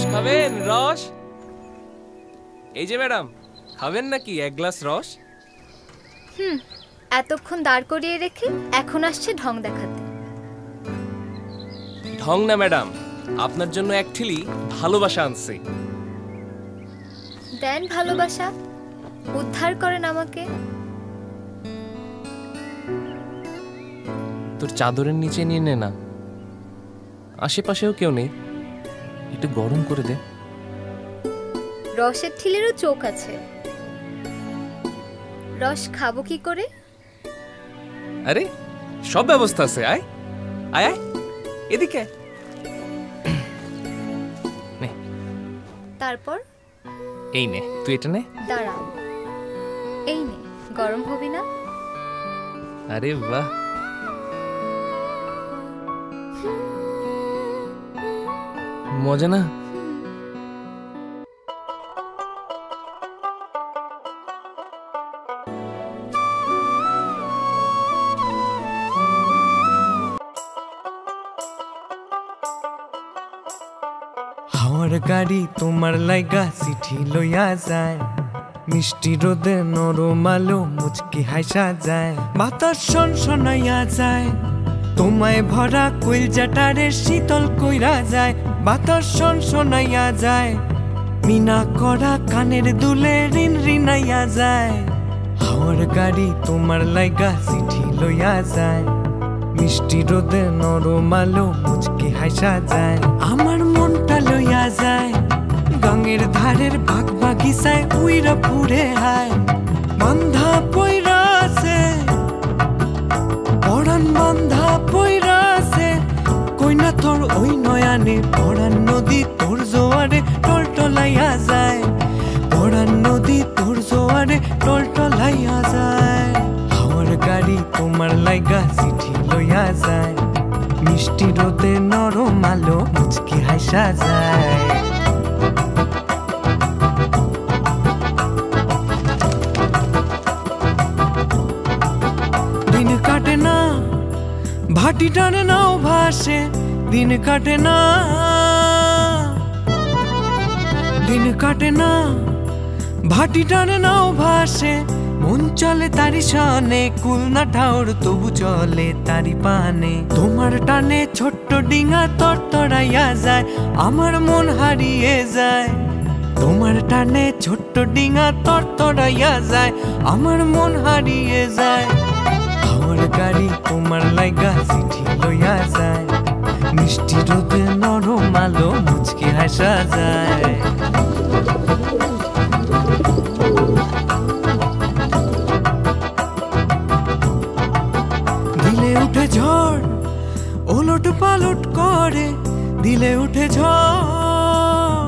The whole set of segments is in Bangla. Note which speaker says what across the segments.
Speaker 1: রস খাবেন? রস এই যে ম্যাডাম, খাবেন নাকি এক গ্লাস রস?
Speaker 2: এতক্ষণ দাঁড় করিয়ে রেখে এখন আসছে ঢং দেখাতে।
Speaker 1: ঢং না ম্যাডাম, আপনার জন্য অ্যাকচুয়ালি ভালোবাসা আনছি।
Speaker 2: দেন ভালোবাসা, উদ্ধার করেন আমাকে।
Speaker 1: তোর চাদরের নিচে নিয়ে নে না, আশেপাশেও কেউ নেই, একটু গরম করে দে।
Speaker 2: রসের ঠিলেরও চোখ আছে, রস খাবো কি করে?
Speaker 1: আরে সব ব্যবস্থা আছে, আয় আয় আয় এদিকে।
Speaker 2: তারপর
Speaker 1: এই নে, তুই এটা নে।
Speaker 2: দাঁড়া, এই নে, গরম হবি না?
Speaker 1: আরে বাহ, মজা না?
Speaker 3: হাওয়ার গাড়ি তোমার লাইগা চিঠি লইয়া যায়, মিষ্টি রোদে নরম আলো মুচকি হাসা যায়, বাতাস শনশনাইয়া যায়, তোমায় ভরা কইলজাটারে শীতল কইরা যায়, বাতাস শনশনাইয়া যায়, মিনা করা কানের দুলে রিন রিনাইয়া যায়। হাওয়ার গাড়ি তোমার লাইগা চিঠি লইয়া যায়, মিষ্টি রোদে নরম আলো মুচকি হাসা যায়, আমার মনটা লইয়া যায় গাঙের ধারের বাগ বাগিচায় উইরা পুরে হায়, বান্ধা পইরা আছে পরাণ, বান্ধা পইরা আছে কইনা তোর ওই নয়ানে, পরাণ নদী তোর জোয়ারে টলটলাইয়া যায়, পরাণ নদী তোর জোয়ারে টলটলাইয়া যায়। হাওয়ার গাড়ি তোমার লাইগা চিঠি লইয়া যায়, মিষ্টি রোদে নরম আলো মুচকি হাসা যায়। দিন কাটে না ভাটি টানে নাও ভাসে, দিন কাটে না, দিন কাটে না ভাটি টানে নাও ভাসে, মন চলে তারি শানে, কুল না ঠাউর তবু চলে তারি পানে, তোমার টানে ছোট্ট ডিঙা তরতরাইয়া যায়, আমার মন হারিয়ে যায়, তোমার টানে ছোট্ট ডিঙা তরতরাইয়া যায়, আমার মন হারিয়ে যায়। হাওয়ার গাড়ি তোমার লাইগা চিঠি লইয়া যায়, মিষ্টি রোদে নরম আলো মুচকি হাসা যায়। দিলে উঠে ঝড় ওলট পালট করে, দিলে উঠে ঝড়,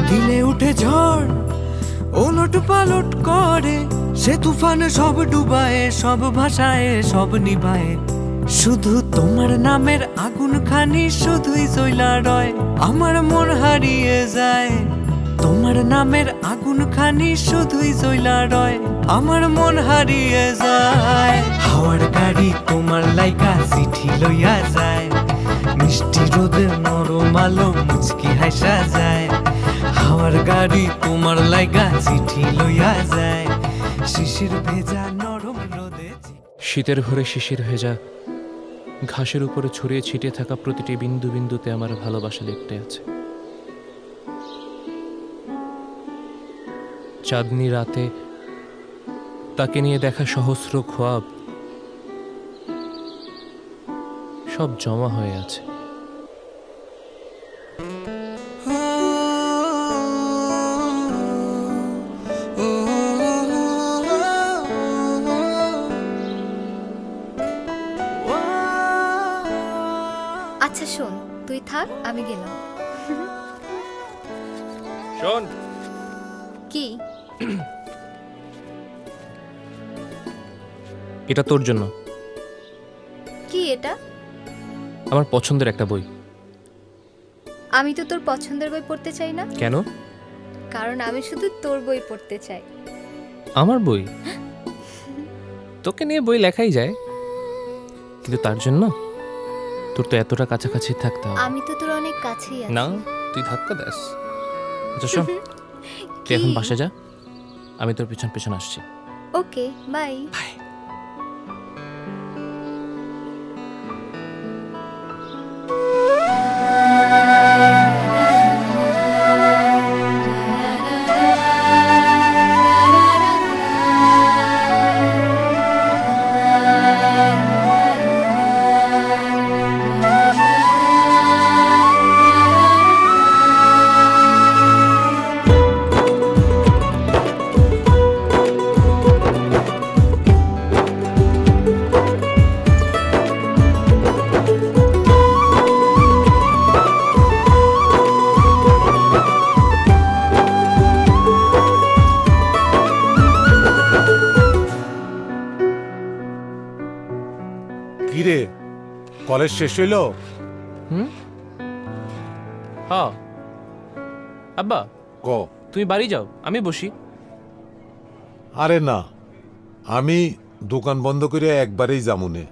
Speaker 3: দিলে উঠে ঝড় ওলট পালট করে, সে তুফানে সব ডুবায়, সব ভাষায় সব নিভায়, শুধু তোমার নামের আগুন খানি শুধুই জ্বলা রয়, আমার মন হারিয়ে যায়, তোমার নামের আগুন খানি শুধুই জ্বলা রয়, আমার মন হারিয়ে যায়। হাওয়ার গাড়ি তোমার লাইগা চিঠি লইয়া যায়, মিষ্টি রোদে নরম আলো মুচকি হাসা যায়, হাওয়ার গাড়ি তোমার লাইগা চিঠি লইয়া যায়, শিশির ভেজা নরম রোদে।
Speaker 1: শীতের ভোরে শিশির ভেজা ঘাসের উপরে ছড়িয়ে ছিটিয়ে থাকা প্রতিটি বিন্দু বিন্দুতে আমার ভালোবাসা লিপ্তে আছে। চাঁদনি রাতে তাকে নিয়ে দেখা সহস্র খোয়াব সব জমা হয়ে আছে।
Speaker 2: আচ্ছা শোন, তুই থাক, আমি গেলাম।
Speaker 1: শোন,
Speaker 2: কি?
Speaker 1: এটা তোর জন্য।
Speaker 2: কি এটা?
Speaker 1: আমার পছন্দের একটা বই।
Speaker 2: আমি তো তোর পছন্দের বই পড়তে চাই না।
Speaker 1: কেন?
Speaker 2: কারণ আমি শুধু তোর বই পড়তে চাই।
Speaker 1: আমার বই? তোকে নিয়ে বই লেখাই যায়, কিন্তু তার জন্য তোর তো এতটা কাছাকাছি থাকতে হবে।
Speaker 2: আমি তো তোর অনেক কাছেই আছি।
Speaker 1: না, তুই ধাক্কা দেস। আচ্ছা শোন, তুই এখন বাসে যা, আমি তোর পিছন পিছন আসছি।
Speaker 2: ওকে, বাই।
Speaker 4: কিরে, কলেজ শেষ হইল?
Speaker 1: হ্যাঁ আব্বা,
Speaker 4: ক।
Speaker 1: তুমি বাড়ি যাও, আমি বসি।
Speaker 4: আরে না, আমি দোকান বন্ধ করে একবারেই যামুনে।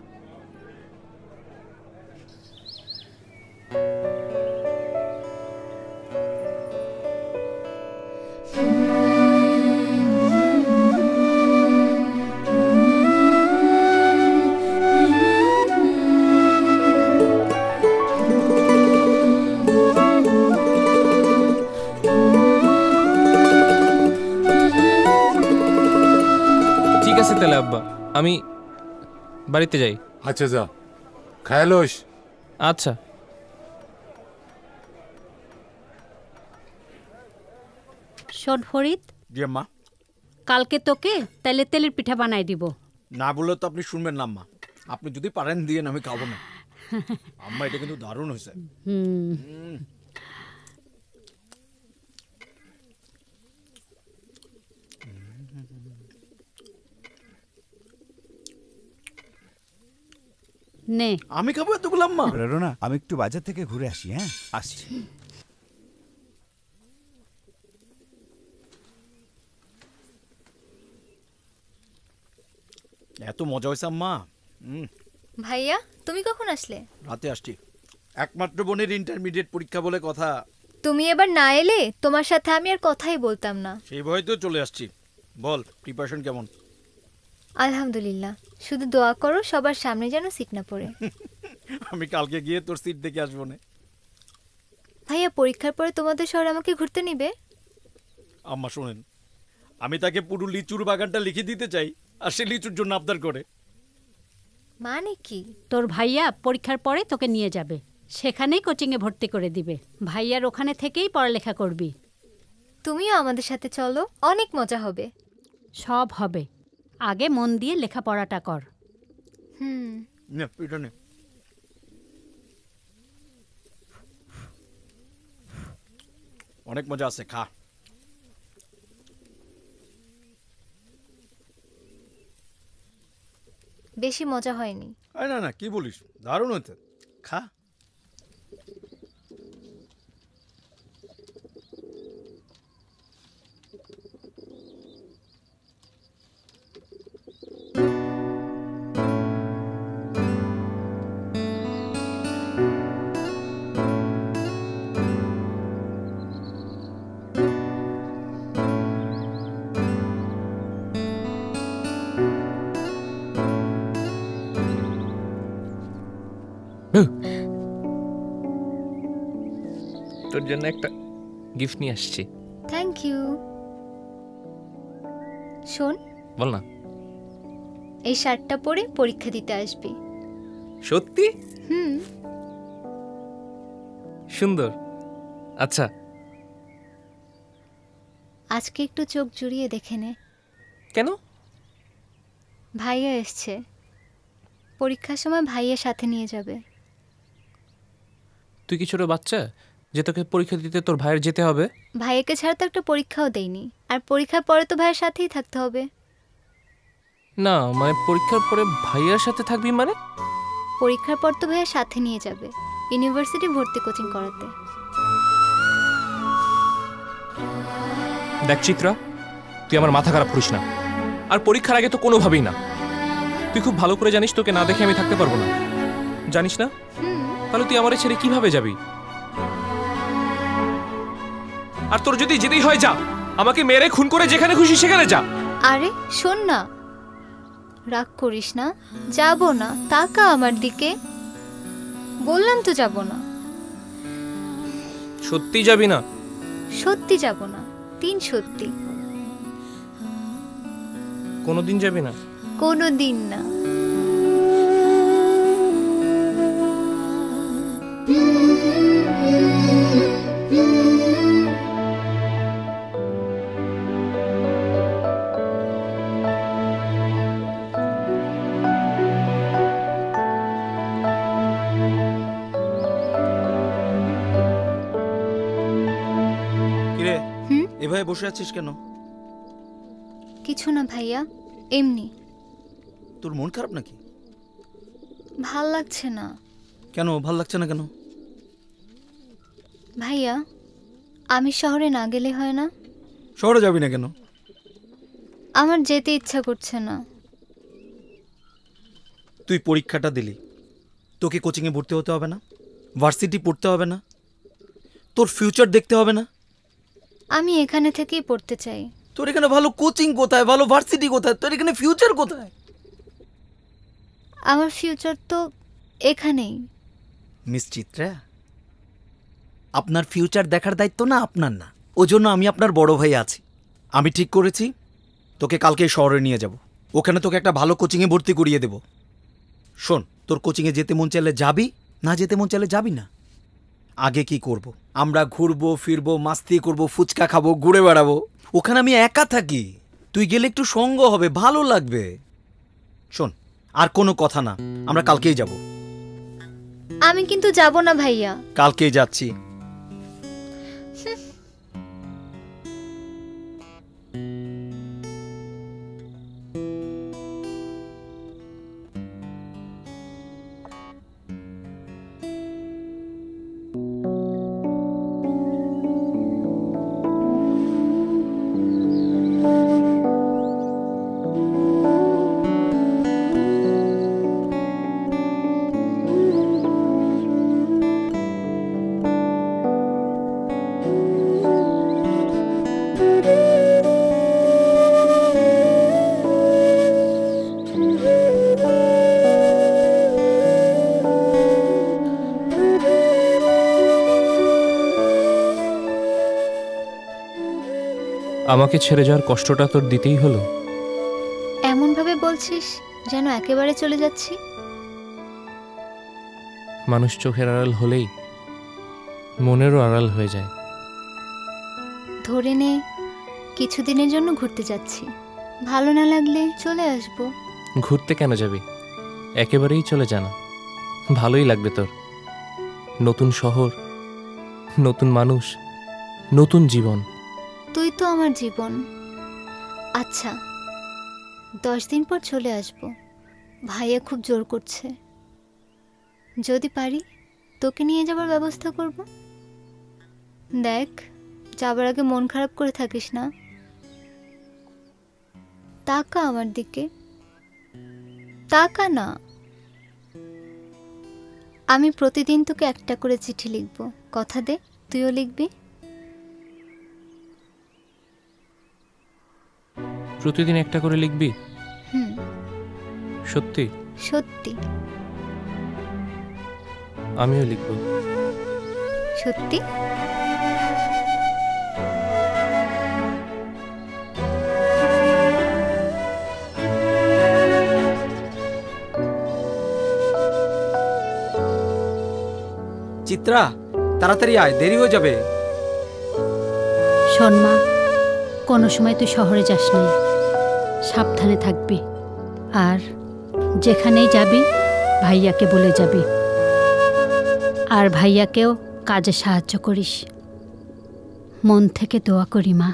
Speaker 1: ঠিক আছে তাহলে আব্বা, আমি বাড়িতে যাই।
Speaker 4: আচ্ছা যা, খায়ালোস।
Speaker 1: আচ্ছা।
Speaker 5: শোন ফরিদ,
Speaker 6: জি আম্মা।
Speaker 5: কালকে তোকে তাইলে তেলের পিঠা বানাই দিব।
Speaker 6: না বললে তো আপনি শুনবেন না আম্মা। আপনি যদি পারেন দিয়ে আমি খাবো না। আম্মা এটা কিন্তু দারুণ হয়েছে।
Speaker 5: নে,
Speaker 6: আমি খাবো এতগুলো আম্মা?
Speaker 7: প্রেরণা, আমি একটু বাজার থেকে ঘুরে আসি। হ্যাঁ, আসছি।
Speaker 6: এত মজা হয়েছে আম্মা।
Speaker 2: ভাইয়া, তুমি কখন আসলে?
Speaker 6: রাতে আসছি। একমাত্র বোনের ইন্টারমিডিয়েট পরীক্ষা বলে কথা।
Speaker 2: তুমি এবার না এলে তোমার সাথে আমি আর কথাই বলতাম না।
Speaker 6: সেই ভয়ে তো চলে আসছি। বল, প্রিপারেশন কেমন?
Speaker 2: আলহামদুলিল্লাহ, শুধু দোয়া করো সবার সামনে যেন সিট না পড়ে।
Speaker 6: আমি কালকে গিয়ে তোর সিট দেখে আসবো না।
Speaker 2: ভাইয়া, পরীক্ষার পরে তোমাদের শহরে আমাকে ঘুরতে নিবে?
Speaker 6: আম্মা শোনেন, আমি তাকে পুরো লিচুর বাগানটা লিখে দিতে চাই, আর সে লিচুর জন্য আবদার করে।
Speaker 2: মানে কি?
Speaker 5: তোর ভাইয়া পরীক্ষার পরে তোকে নিয়ে যাবে, সেখানেই কোচিংয়ে ভর্তি করে দিবে। ভাইয়ার ওখানে থেকেই পড়ালেখা করবি।
Speaker 2: তুমিও আমাদের সাথে চলো, অনেক মজা হবে।
Speaker 5: সব হবে, আগে মন দিয়ে লেখাপড়াটা কর।
Speaker 6: নে পিঠা নে। অনেক মজা আছে, খা।
Speaker 2: বেশি মজা হয়নি।
Speaker 6: না না, কি বলিস, দারুণ হয়েছে, খা।
Speaker 1: তোর জন্য একটা গিফট নিয়ে আসছি।
Speaker 2: Thank you. শোন,
Speaker 1: বল না।
Speaker 2: এই শার্টটা পরে পরীক্ষা দিতে আসবি।
Speaker 1: সত্যি?
Speaker 2: হুম।
Speaker 1: সুন্দর। আচ্ছা,
Speaker 2: আজকে একটু চোখ জুড়িয়ে দেখে নে।
Speaker 1: কেন?
Speaker 2: ভাইয়া এসছে, পরীক্ষার সময় ভাইয়ের সাথে নিয়ে যাবে।
Speaker 1: তুই কি ছোট বাচ্চা যে তোকে পরীক্ষা দিতে তোর ভাইয়ের যেতে হবে?
Speaker 2: ভাইয়াকে ছাড়া তো একটা পরীক্ষাও দেইনি, আর পরীক্ষার পরে তো ভাইয়ের সাথেই থাকতে হবে।
Speaker 1: না মানে পরীক্ষার পরে ভাইয়ার সাথে থাকবি মানে?
Speaker 2: পরীক্ষার পর তো ভাইয়া সাথে নিয়ে যাবে ইউনিভার্সিটি ভর্তি কোচিং করাতে।
Speaker 1: দেখ চিত্রা, তুই আমার মাথা খারাপ করিস না, আর পরীক্ষার আগে তো কোনোভাবেই না। তুই খুব ভালো করে জানিস তোকে না দেখে আমি থাকতে পারবো না। জানিস না?
Speaker 2: হুম,
Speaker 1: তাহলে তুই আমারে ছেড়ে কিভাবে যাবি? আর তোর যদি যেতেই হয় যা, আমাকে মেরে খুন করে যেখানে খুশি সেখানে যা।
Speaker 2: আরে শোন না, রাগ করিস না, যাব না, তাকা আমার দিকে। বললাম তো যাব না।
Speaker 1: সত্যি যাবি না?
Speaker 2: সত্যি যাব না, 3 সত্যি।
Speaker 1: কোনোদিন যাবি না?
Speaker 2: কোনো দিন না।
Speaker 6: কিরে
Speaker 2: হুম,
Speaker 6: এভাবে বসে আছিস কেন?
Speaker 2: কিছু না ভাইয়া, এমনি।
Speaker 6: তোর মন খারাপ নাকি?
Speaker 2: ভাল লাগছে না
Speaker 6: কেন ভাল লাগছে না কেন?
Speaker 2: ভাইয়া। আমি শহরে না গেলে হয় না?
Speaker 6: শহরে যাবি না কেন?
Speaker 2: আমার যেতে ইচ্ছা করছে না।
Speaker 6: তুই পরীক্ষাটা দিলি, তোকে কোচিংয়ে ভর্তি হতে হবে না? ভার্সিটি পড়তে হবে না? তোর ফিউচার দেখতে হবে না?
Speaker 2: আমি এখানে থেকেই পড়তে চাই।
Speaker 6: তোর এখানে ভালো কোচিং কোথায়, ভালো ভার্সিটি কোথায়, তোর এখানে ফিউচার কোথায়?
Speaker 2: আমার ফিউচার তো এখানেই।
Speaker 6: মিস চিত্রা, আপনার ফিউচার দেখার দায়িত্ব না আপনার না, ওজন্য আমি আপনার বড় ভাই আছি। আমি ঠিক করেছি তোকে কালকে শহরে নিয়ে যাব, ওখানে তোকে একটা ভালো কোচিংয়ে ভর্তি করিয়ে দেব। শোন, তোর কোচিংয়ে যেতে মন চাইলে যাবি, না যেতে মন চাইলে যাবি না। আগে কি করব, আমরা ঘুরবো ফিরবো, মাস্তি করব, ফুচকা খাবো, ঘুরে বেড়াবো। ওখানে আমি একা থাকি, তুই গেলে একটু সঙ্গ হবে, ভালো লাগবে। শোন, আর কোনো কথা না, আমরা কালকেই যাব।
Speaker 2: আমি কিন্তু যাব না ভাইয়া।
Speaker 6: কালকেই যাচ্ছি।
Speaker 1: আমাকে ছেড়ে যাওয়ার কষ্টটা তোর দিতেই হলো?
Speaker 2: এমন ভাবে বলছিস যেন একেবারে চলে যাচ্ছি।
Speaker 1: মানুষ চোখের আড়াল হলেই মনেরও আড়াল হয়ে যায়।
Speaker 2: ধরে নে কিছুদিনের জন্য ঘুরতে যাচ্ছি, ভালো না লাগলে চলে আসবো।
Speaker 1: ঘুরতে কেন যাবি? একেবারেই চলে যা না, ভালোই লাগবে তোর। নতুন শহর, নতুন মানুষ, নতুন জীবন।
Speaker 2: তুই তো আমার জীবন। আচ্ছা, 10 দিন পর চলে আসবো। ভাইয়া খুব জোর করছে, যদি পারি তোকে নিয়ে যাবার ব্যবস্থা করব। দেখ, যাবার আগে মন খারাপ করে থাকিস না। তাকা আমার দিকে, তাকা না। আমি প্রতিদিন তোকে একটা করে চিঠি লিখব, কথা দে তুইও লিখবি।
Speaker 1: প্রতিদিন একটা করে লিখবি?
Speaker 2: হুম,
Speaker 1: সত্যি?
Speaker 2: সত্যি।
Speaker 1: আমিও লিখব।
Speaker 2: সত্যি?
Speaker 6: চিত্রা, তাড়াতাড়ি আয়, দেরি হয়ে যাবে।
Speaker 5: শোন মা, কোনো সময় তুই শহরে যাস নাই, সাবধানে থাকবি। আর যেখানেই যাবি ভাইয়াকে বলে যাবি, আর ভাইয়াকেও কাজে সাহায্য করিস। মন থেকে দোয়া করি মা।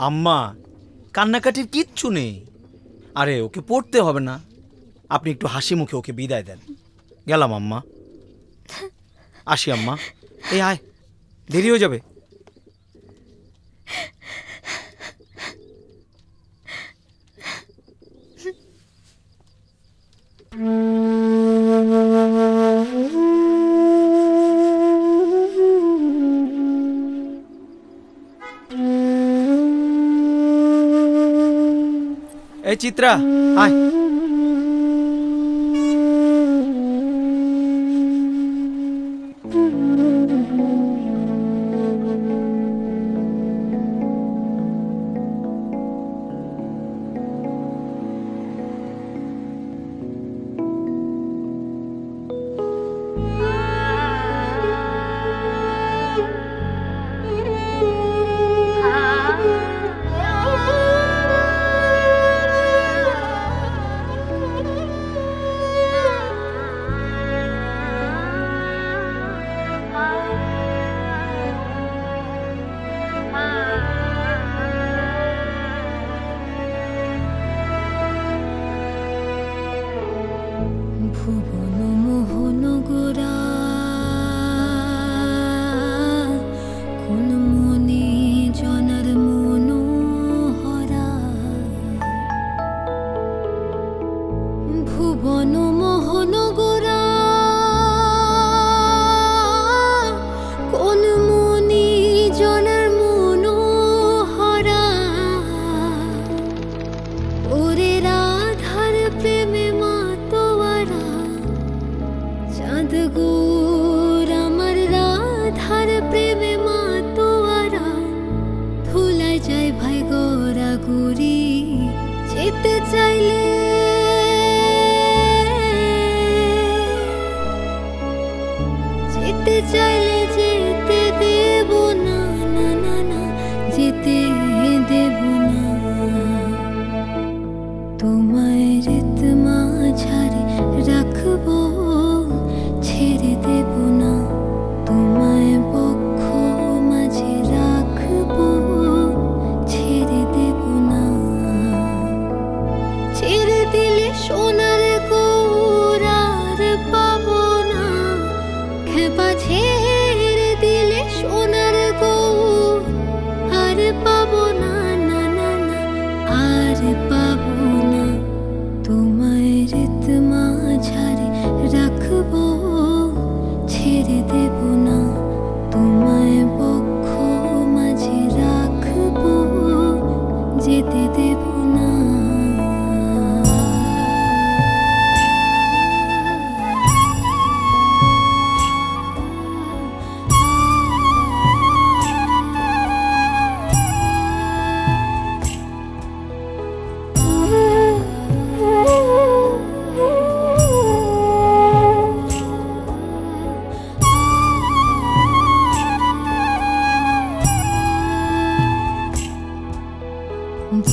Speaker 6: আম্মা, কান্নাকাটির কিচ্ছু নেই। আরে ওকে পড়তে হবে না, আপনি একটু হাসি মুখে ওকে বিদায় দেন। গেলাম আম্মা, আসি আম্মা। এই আয়, দেরি হয়ে যাবে। এই চিত্রা আয়।
Speaker 8: ভুবন মোহন গোরা কোন মনে জনার মনোহরা ভুবন মোহন গোরা কোন মনে জনার মনোহরা ওরে রাধার প্রেমে মাতোয়ারা চাঁদ গোর আমার রাধার প্রেমে মাতোয়ারা ধুলাই যায় ভাই গোরা গুরি যেতে চাইলে যেতে চাইলে যেতে দেব না না না না যেতে দেব না তোমায় রেত মাঝারে রাখবো ছেড়ে দেব না তোমায় বক্ষ মাঝে রাখবো ছেড়ে দেব না ছেড়ে দিলে সোনার গৌরার পাবো না খেপা ছেড়ে দিলে সোনার গৌর আর পাবো না না না না আর পাবো না তোমায় রেত মাঝারে রাখবো ছেড়ে দেব না তোমায় বক্ষ মাঝে রাখবো যেতে দেব না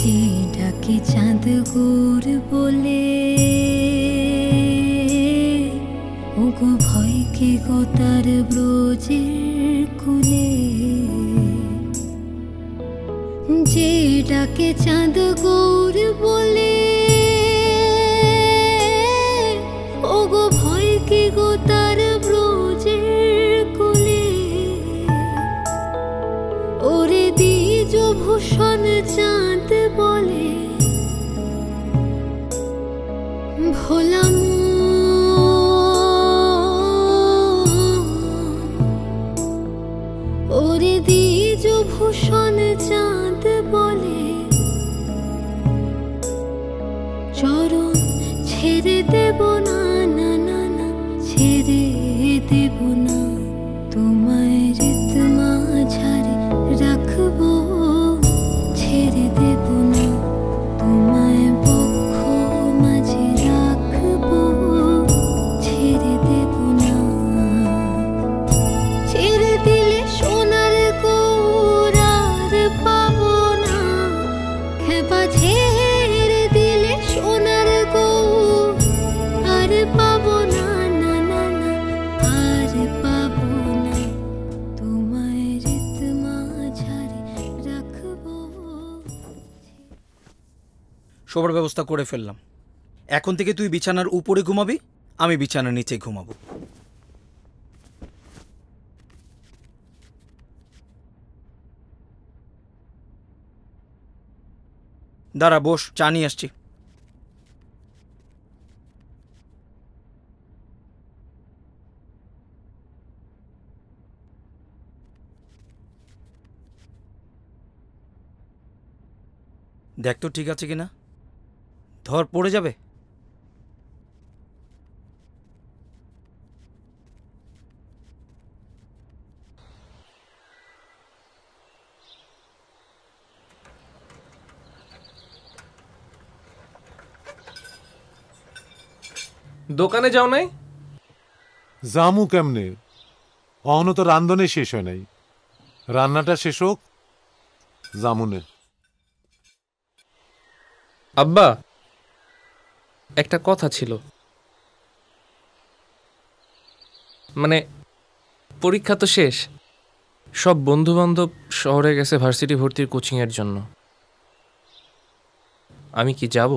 Speaker 8: যে ডাকে চাঁদ গোর বলে ওগো ভয় কে গো তার ব্রজের কুলে যে ডাকে চাঁদ গৌর বলে ওগো ভয় কে গো তার ব্রজের কুলে ওরে দ্বিজ ভূষণ চাঁদ বলে ভোলা ওরে দ্বিজ ভূষণ চাঁদ বলে চরণ ছেড়ে দেব না না না না ছেড়ে দেব না তোমায় রেত মাঝারে রাখবো ছেড়ে দেব না তোমায় বক্ষ মাঝে রাখবো ছেড়ে দেব না ছেড়ে দিলে সোনার গৌরার পাবো না খেপা ছেড়ে দিলে সোনার গৌর আর পাবো না না না না আর পাবো না তোমায় রেত মাঝারে রাখবো
Speaker 6: শোবার ব্যবস্থা করে ফেললাম। এখন থেকে তুই বিছানার উপরে ঘুমাবি, আমি বিছানার নিচে ঘুমাবো। দাঁড়া, বস, চা নিয়ে আসছি। দেখ তো ঠিক আছে কিনা, ধর পড়ে যাবে।
Speaker 1: দোকানে যাও নাই?
Speaker 4: জামু কেমনে, অহনো তো রান্ধনে শেষ হয় নাই। রান্নাটা শেষ হোক, জামুনে।
Speaker 1: আব্বা, একটা কথা ছিল। মানে পরীক্ষা তো শেষ, সব বন্ধু বান্ধব শহরে গেছে ভার্সিটি ভর্তির কোচিংয়ের জন্য। আমি কি যাব?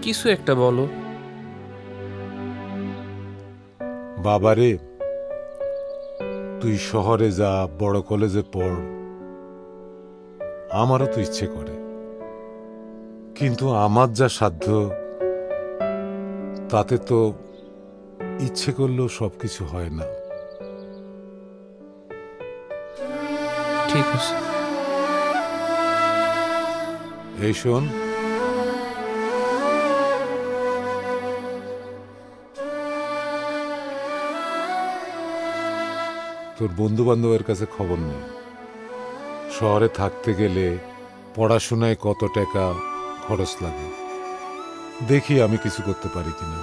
Speaker 1: কিছু একটা বলো।
Speaker 4: বাবারে, তুই শহরে যা, বড় কলেজে পড়, আমারও তো ইচ্ছে করে, কিন্তু আমার যা সাধ্য তাতে তো ইচ্ছে করলেও সবকিছু হয় না।
Speaker 1: ঠিক আছে।
Speaker 4: এই শোন, তোর বন্ধু বান্ধবের কাছে খবর নেই। শহরে থাকতে গেলে পড়াশোনায় কত টাকা খরচ লাগে, দেখি আমি কিছু করতে পারি কিনা।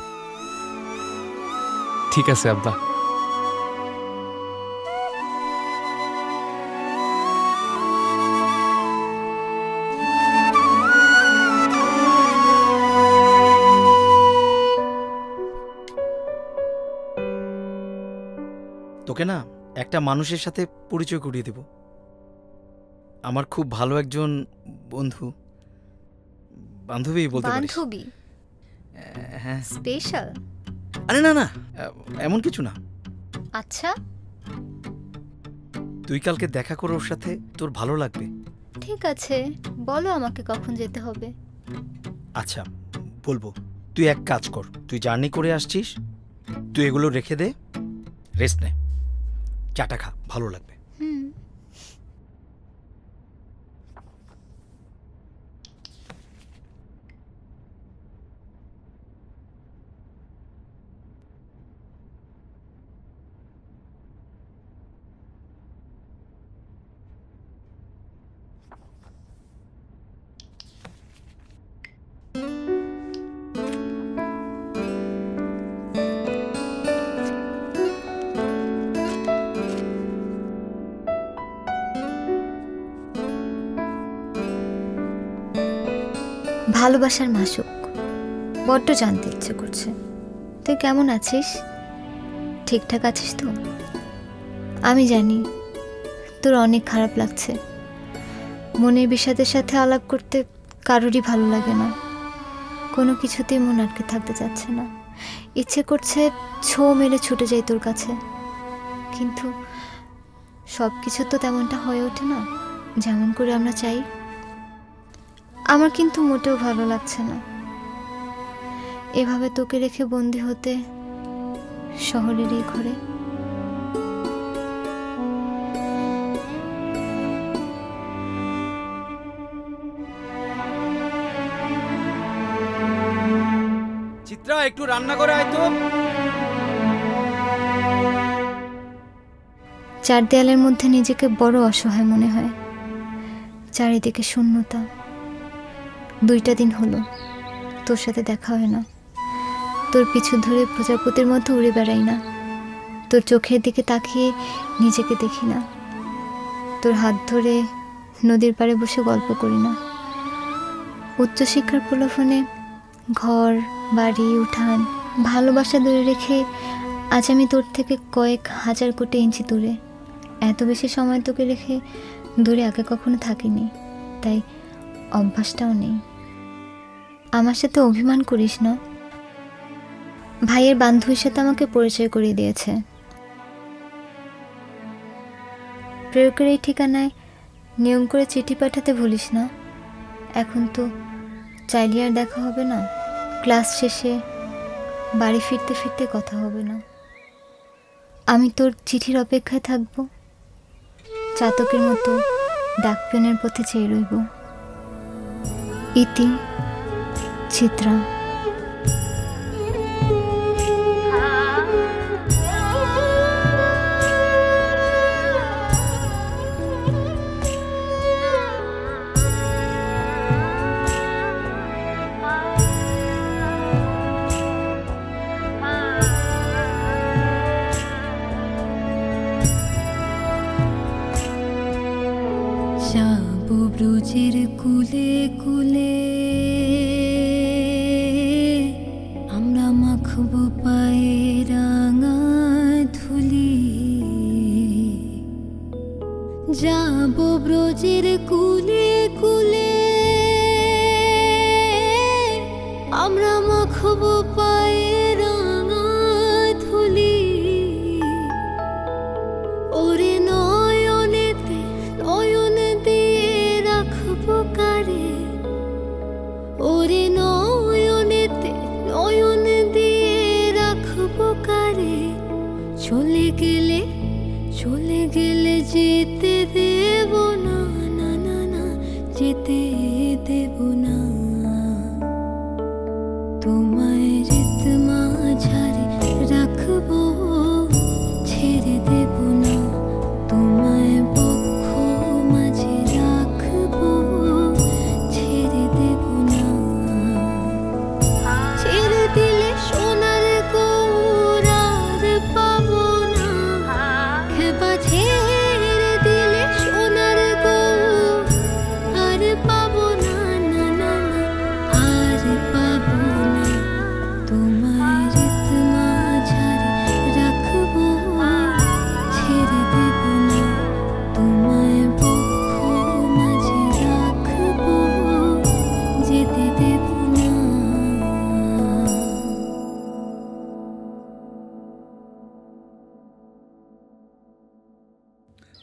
Speaker 1: ঠিক আছে আব্বা।
Speaker 6: তোকে না একটা মানুষের সাথে পরিচয় করিয়ে দেব। আমার খুব ভালো একজন বন্ধু, বান্ধবী বলতে পারিস।
Speaker 2: বান্ধবী?
Speaker 6: হ্যাঁ।
Speaker 2: স্পেশাল?
Speaker 6: আরে না না, এমন কিছু না।
Speaker 2: আচ্ছা,
Speaker 6: তুই কালকে দেখা কর ওর সাথে, তোর ভালো লাগবে।
Speaker 2: ঠিক আছে, বলো আমাকে কখন যেতে হবে।
Speaker 6: আচ্ছা বলবো। তুই এক কাজ কর, তুই জার্নি করে আসছিস, তুই এগুলো রেখে দে, রেস্ট নে, চাটা খা, ভালো লাগবে।
Speaker 2: হুম। ভালোবাসার মাসুক, বড্ড জানতে ইচ্ছে করছে তুই কেমন আছিস, ঠিকঠাক আছিস তো? আমি জানি তোর অনেক খারাপ লাগছে, মনের বিষাদের সাথে আলাপ করতে কারোরই ভালো লাগে না, কোনো কিছুতেই মন আটকে থাকতে চাচ্ছে না, ইচ্ছে করছে ছো মেরে ছুটে যাই তোর কাছে, কিন্তু সব কিছু তো তেমনটা হয়ে ওঠে না যেমন করে আমরা চাই। আমার কিন্তু মোটেও ভালো লাগছে না এভাবে তোকে রেখে বন্দি হতে শহরের এই ঘরে।
Speaker 6: চিত্রা, একটু রান্না করে আয় তো।
Speaker 2: চার দেয়ালের মধ্যে নিজেকে বড় অসহায় মনে হয়, চারিদিকে শূন্যতা। 2টা দিন হলো তোর সাথে দেখা হয় না, তোর পিছু ধরে প্রজাপতির মতো উড়ে বেড়াই না, তোর চোখের দিকে তাকিয়ে নিজেকে দেখি না, তোর হাত ধরে নদীর পাড়ে বসে গল্প করি না। উচ্চশিক্ষার প্রলোভনে ঘর বাড়ি উঠান ভালোবাসা দূরে রেখে আজ আমি তোর থেকে কয়েক হাজার কোটি ইঞ্চি দূরে। এত বেশি সময় তোকে রেখে দূরে আগে কখনো থাকিনি, তাই অভ্যাসটাও নেই। আমার সাথে অভিমান করিস না, ভাইয়ের বান্ধবীর সাথে আমাকে পরিচয় করিয়ে দিয়েছে। প্রেরকের এই ঠিকানায় নিয়ম করে চিঠি পাঠাতে ভুলিস না। এখন তো চাইলে আর দেখা হবে না, ক্লাস শেষে বাড়ি ফিরতে ফিরতে কথা হবে না। আমি তোর চিঠির অপেক্ষায় থাকব, চাতকের মতো ডাকপেনের পথে চেয়ে রইব। ইতি চিত্রা।
Speaker 8: ব্রজের কুলে কুলে আমরা মাখব পায়ে রাঙা ধুলি, যাব ব্রজের কুলে কুলে আমরা মাখব পায়ে রাঙা ধুলি। ওরে নয়নেতে নয়ন দিয়ে রাখবো কারে, ওরে নয়নেতে নয়ন দিয়ে রাখবো কারে। চলে গেলে চলে গেলে যেতে দেব না, না না না যেতে দেব না। তোমায় রেত মাঝারে রাখবো, ছেড়ে দেব না। তোমায় বক্ষ মাঝে রাখবো, ছেড়ে দেব না। ছেড়ে দিলে সোনার গৌরার পাবো না, খেপা ছেড়ে দিলে সোনার গৌর আর পাবো না, না না না আর পাবো না। তোমায় রেত মাঝারে রাখবো, ছেড়ে দেব না। তোমায় বক্ষ মাঝে রাখবো, যেতে দেব না।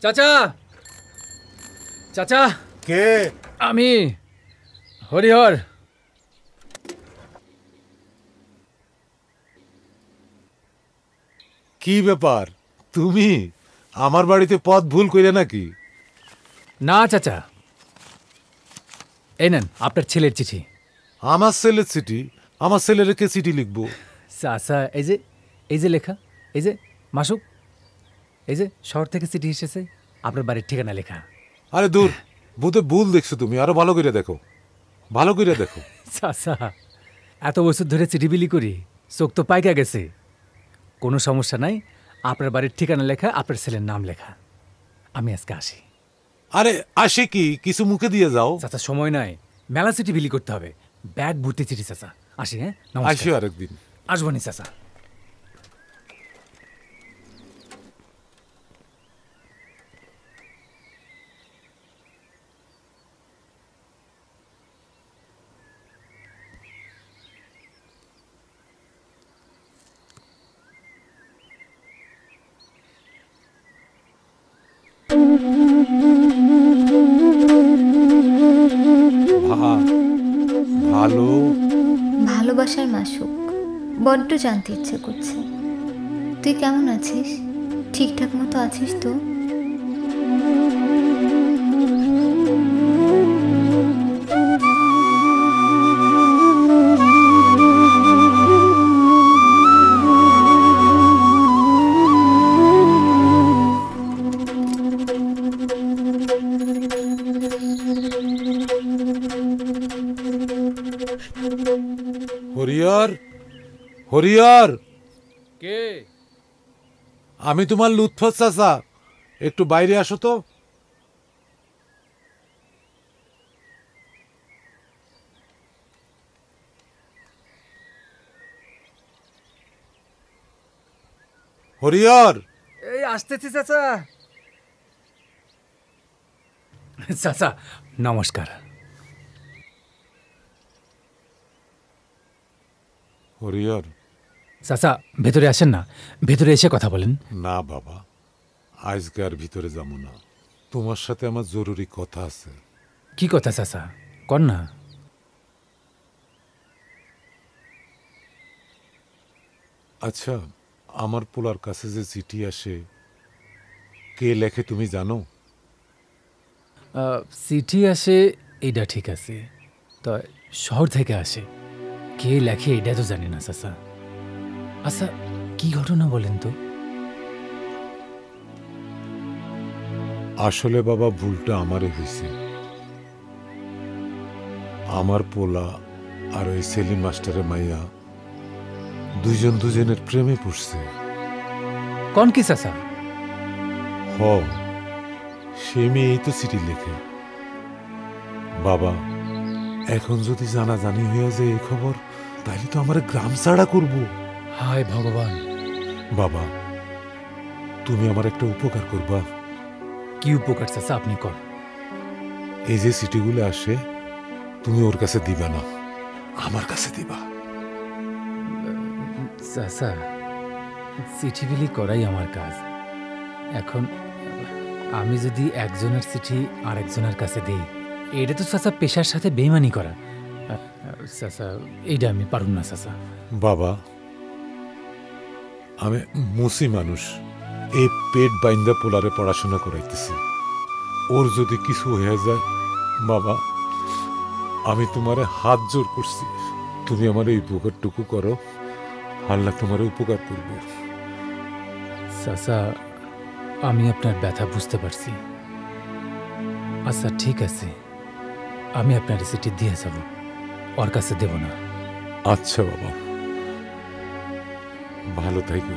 Speaker 9: চাচা, চাচা,
Speaker 4: কে?
Speaker 9: আমি হরিহর।
Speaker 4: কি ব্যাপার, তুমি আমার বাড়িতে পথ ভুল কইলে নাকি?
Speaker 9: না চাচা, এই নেন আপনার ছেলের চিঠি।
Speaker 4: আমার ছেলের চিঠি? আমার ছেলের কে চিঠি লিখবো?
Speaker 9: চাচা এই যে লেখা, এই যে মাসুক, এই যে শহর থেকে চিঠি এসেছে, আপনার বাড়ির ঠিকানা লেখা।
Speaker 4: আরে দূর, বুঝতে ভুল দেখছো তুমি, আরো ভালো করে দেখো, ভালো করে দেখো।
Speaker 9: চাচা এত বছর ধরে চিঠি বিলি করি, চোখ তো পাইকা গেছে। কোনো সমস্যা নাই, আপনার বাড়ির ঠিকানা লেখা, আপনার ছেলের নাম লেখা। আমি আজকে আসি।
Speaker 4: আরে আসে কি, কিছু মুখে দিয়ে যাও।
Speaker 9: চাচা সময় নাই, মেলা চিঠি বিলি করতে হবে, ব্যাগ ভর্তি চিঠি। চাচা আসি। হ্যাঁ নমস্কার।
Speaker 4: আসিও আরেকদিন।
Speaker 9: আসবো নি চাচা।
Speaker 4: ভালো
Speaker 2: ভালোবাসার মাসুক, বড্ড জানতে ইচ্ছে করছে তুই কেমন আছিস, ঠিকঠাক মতো আছিস তো?
Speaker 4: হরিহর, হরিহর,
Speaker 9: কে?
Speaker 4: আমি তোমার লুৎফর চাচা, একটু বাইরে আসো তো। হরিহর,
Speaker 9: এই আসতেছি চাচা। চাচা নমস্কার।
Speaker 4: হরিহর,
Speaker 9: চাচা ভেতরে আসেন না, ভেতরে এসে কথা বলেন।
Speaker 4: না বাবা, আজকে আর ভিতরে যাবো না, তোমার সাথে আমার জরুরি কথা আছে।
Speaker 9: কি কথা চাচা? কর না।
Speaker 4: আচ্ছা, আমার পোলার কাছে যে চিঠি আসে কে লেখে তুমি জানো?
Speaker 9: চিঠি আসে এইটা ঠিক আছে, তো শহর থেকে আসে, কে লেখে এটা তো জানি না চাচা। আচ্ছা কি ঘটনা বলেন তো?
Speaker 4: আসলে বাবা ভুলটা আমারই হয়েছে। আমার পোলা আর ওই সেলিম মাস্টারের মাইয়া দুইজন দুজনের প্রেমে পড়ছে।
Speaker 9: কোন কি চাচা?
Speaker 4: হ, সে মেয়েই তো চিঠি লেখে। বাবা, এখন যদি জানাজানি হয়ে যায় এই খবর, তাহলে তো আমার গ্রাম ছাড়া করব।
Speaker 9: হায় ভগবান।
Speaker 4: বাবা, তুমি আমার একটা উপকার করবা।
Speaker 9: কি উপকার চাচা আপনি কর?
Speaker 4: এই যে চিঠিগুলো আসে তুমি ওর কাছে দিবা না, আমার কাছে দিবা।
Speaker 9: চাচা চিঠি বিলি করাই আমার কাজ। এখন আমি যদি একজনের চিঠি আর একজনের কাছে দিই, এটা তো চাচা পেশার সাথে বেইমানি করা। চাচা এইটা আমি পারুম না চাচা।
Speaker 4: বাবা, আমি মুসি মানুষ, এই পেট বাইন্দা পোলারে পড়াশোনা করাইতেছি। ওর যদি কিছু হয়ে যায় বাবা, আমি তোমারে হাত জোর করছি, তুমি আমার এই উপকারটুকু করো, আল্লাহ তোমার উপকার করবে।
Speaker 9: চাচা আমি আপনার ব্যথা বুঝতে পারছি। আচ্ছা ঠিক আছে, আমি আপনার চিঠি দিয়ে যাব, ওর কাছে দেব না।
Speaker 4: আচ্ছা বাবা, ভালো থাকো।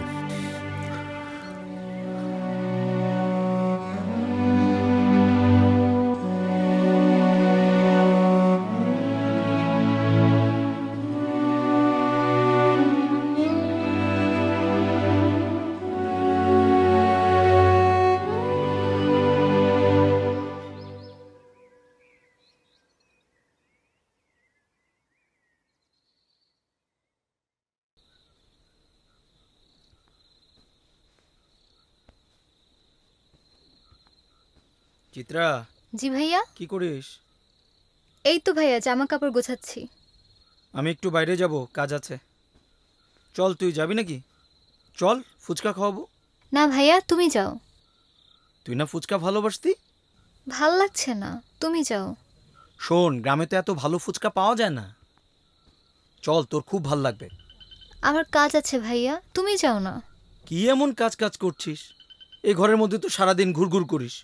Speaker 6: চিত্রা,
Speaker 2: জি ভাইয়া।
Speaker 6: কি করিস?
Speaker 2: এই তো ভাইয়া জামা কাপড় গোছাচ্ছি।
Speaker 6: আমি একটু বাইরে যাব, কাজ আছে। চল, তুই যাবি নাকি? চল, ফুচকা খাওয়াবো।
Speaker 2: না ভাইয়া, তুমি যাও।
Speaker 6: তুই না ফুচকা ভালোবাসতি?
Speaker 2: ভাল লাগছে না, তুমি যাও।
Speaker 6: শোন, গ্রামে তো এত ভালো ফুচকা পাওয়া যায় না। চল, তোর খুব ভাল লাগবে।
Speaker 2: আমার কাজ আছে ভাইয়া, তুমি যাও না।
Speaker 6: কি এমন কাজ কাজ করছিস? এই ঘরের মধ্যে তো সারাদিন ঘুরঘুর করিস।